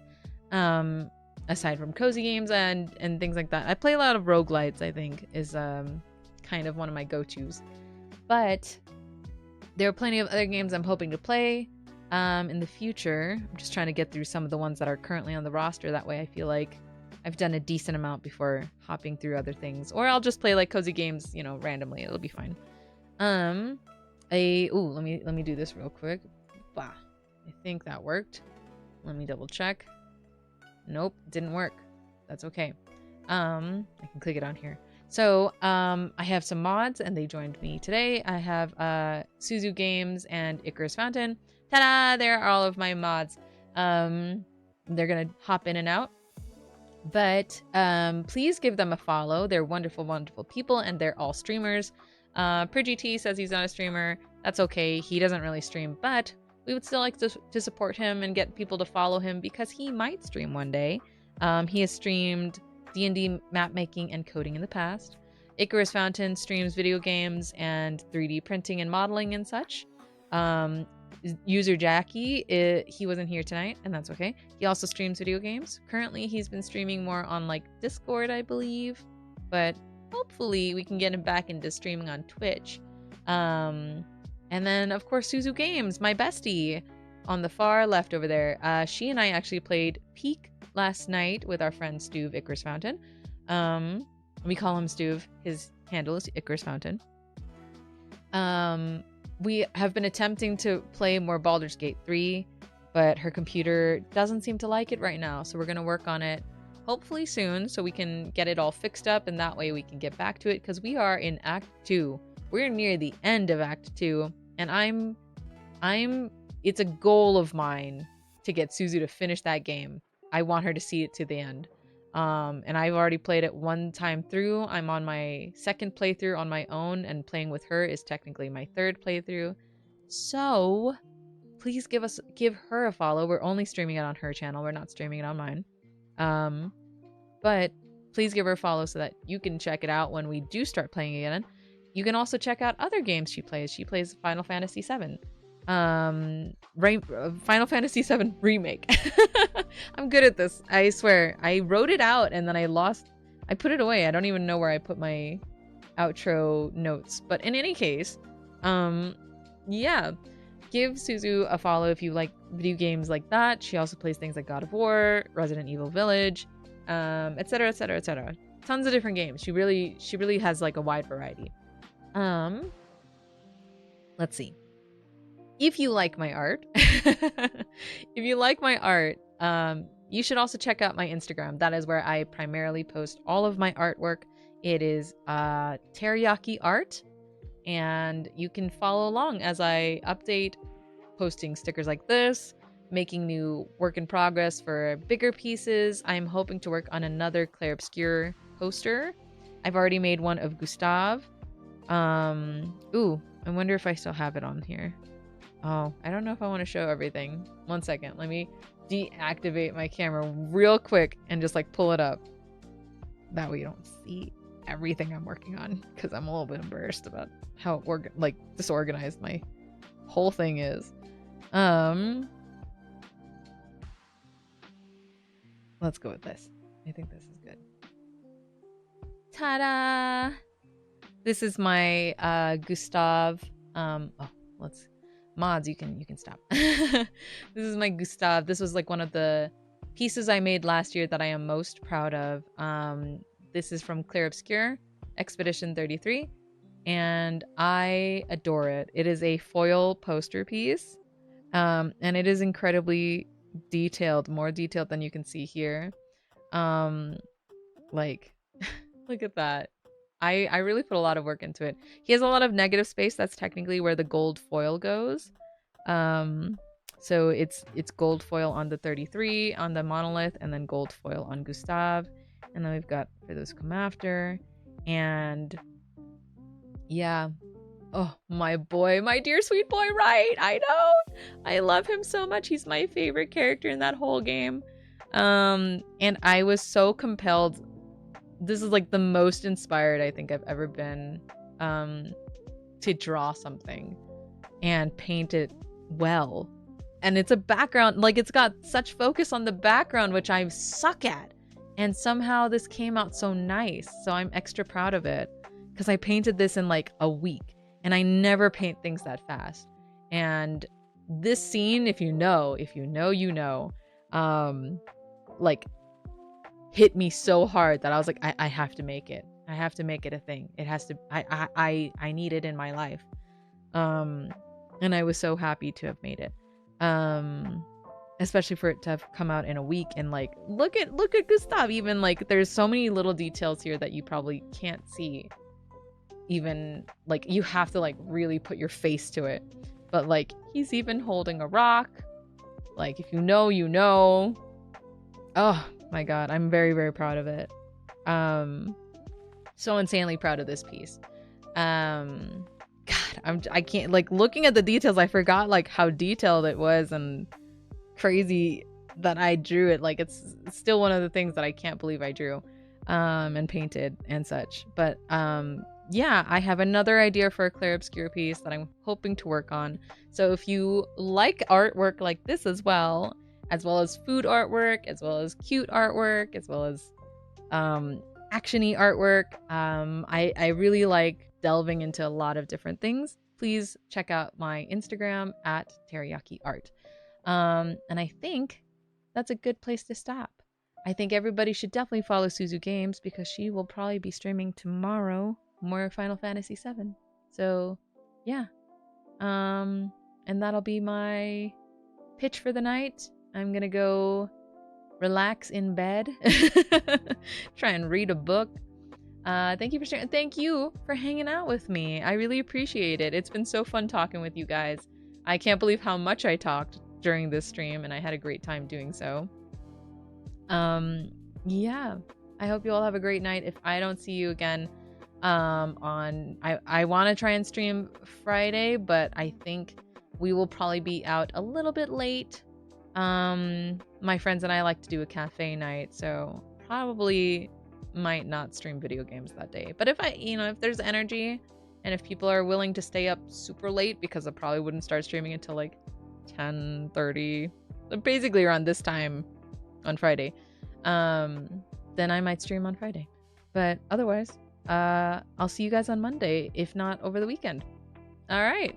aside from cozy games and things like that. I play a lot of roguelites, I think, is kind of one of my go-tos. But there are plenty of other games I'm hoping to play in the future. I'm just trying to get through some of the ones that are currently on the roster. That way I feel like I've done a decent amount before hopping through other things. Or I'll just play like cozy games, you know, randomly. It'll be fine. Let me do this real quick. Bah. I think that worked. Let me double check. Nope, didn't work. That's okay. I can click it on here. So, I have some mods and they joined me today. I have Suzu Games and Icarus Fountain. Ta-da! There are all of my mods. They're gonna hop in and out. But please give them a follow. They're wonderful, wonderful people, and they're all streamers. PridgyT says he's not a streamer. That's okay. He doesn't really stream, but we would still like to support him and get people to follow him because he might stream one day. He has streamed D&D map making and coding in the past. Icarus Fountain streams video games and 3D printing and modeling and such. User Jackie, he wasn't here tonight, and that's okay. He also streams video games. Currently, he's been streaming more on like Discord, I believe, but hopefully we can get him back into streaming on Twitch. And then, of course, Suzu Games, my bestie, on the far left over there. She and I actually played Peak last night with our friend Stuve Icarus Fountain. We call him Stuve. His handle is Icarus Fountain. We have been attempting to play more Baldur's Gate 3, but her computer doesn't seem to like it right now, so we're going to work on it hopefully soon so we can get it all fixed up, and that way we can get back to it, because we are in Act 2. We're near the end of Act 2, and it's a goal of mine to get Suzu to finish that game. I want her to see it to the end. And I've already played it one time through. I'm on my second playthrough on my own, and playing with her is technically my third playthrough. So please give her a follow. We're only streaming it on her channel. We're not streaming it on mine. But please give her a follow so that you can check it out when we do start playing again. You can also check out other games she plays. She plays Final Fantasy VII. Final Fantasy VII Remake. I'm good at this, I swear. I wrote it out and then I put it away. I don't even know where I put my outro notes. But in any case, yeah, give Suzu a follow if you like video games like that. She also plays things like God of War, Resident Evil Village, etc, etc, etc. Tons of different games. She really has like a wide variety. Let's see. If you like my art, you should also check out my Instagram. That is where I primarily post all of my artwork. It is Teriyaki Art, and you can follow along as I update, posting stickers like this, making new work in progress for bigger pieces. I'm hoping to work on another Clair Obscur poster. I've already made one of Gustav. Ooh, I wonder if I still have it on here. Oh, I don't know if I want to show everything. One second. Let me deactivate my camera real quick and just like pull it up. That way you don't see everything I'm working on, because I'm a little bit embarrassed about how disorganized my whole thing is. Let's go with this. I think this is good. Ta-da! This is my Gustav. Mods, you can stop. This is my Gustav. This was like one of the pieces I made last year that I am most proud of. This is from Clear Obscure, Expedition 33, and I adore it. It is a foil poster piece, and it is incredibly detailed, more detailed than you can see here. Like, look at that. I really put a lot of work into it. He has a lot of negative space. That's technically where the gold foil goes. So it's gold foil on the 33, on the monolith, and then gold foil on Gustav. And then we've got for those come after. And yeah. Oh, my boy, my dear sweet boy, right? I know. I love him so much. He's my favorite character in that whole game. And I was so compelled. This is like the most inspired I think I've ever been to draw something and paint it well. And it's a background, like it's got such focus on the background, which I suck at. And somehow this came out so nice. So I'm extra proud of it because I painted this in like a week, and I never paint things that fast. And this scene, if you know, you know, like hit me so hard that I was like, I have to make it. I have to make it a thing. It has to, I need it in my life. And I was so happy to have made it. Especially for it to have come out in a week, and like, look at Gustav, even like, there's so many little details here that you probably can't see. Even like, you have to like really put your face to it. But like, he's even holding a rock. Like, if you know, you know. Oh my god, I'm very, very proud of it. So insanely proud of this piece. God, I can't, like, looking at the details, I forgot like how detailed it was and crazy that I drew it. Like, it's still one of the things that I can't believe I drew and painted and such. But yeah, I have another idea for a Clear Obscure piece that I'm hoping to work on. So if you like artwork like this as well as food artwork, as well as cute artwork, as well as action-y artwork, I really like delving into a lot of different things. Please check out my Instagram at TeriYakiArt. And I think that's a good place to stop. I think everybody should definitely follow Suzu Games because she will probably be streaming tomorrow more Final Fantasy VII. So yeah, and that'll be my pitch for the night. I'm gonna go relax in bed, try and read a book. Thank you for sharing. Thank you for hanging out with me. I really appreciate it. It's been so fun talking with you guys. I can't believe how much I talked during this stream, and I had a great time doing so. Yeah, I hope you all have a great night. If I don't see you again I want to try and stream Friday, but I think we will probably be out a little bit late. My friends and I like to do a cafe night, so probably might not stream video games that day. But if if there's energy and if people are willing to stay up super late, because I probably wouldn't start streaming until like 10:30, basically around this time on Friday, then I might stream on Friday. But otherwise, I'll see you guys on Monday, if not over the weekend. All right.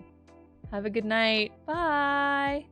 Have a good night. Bye.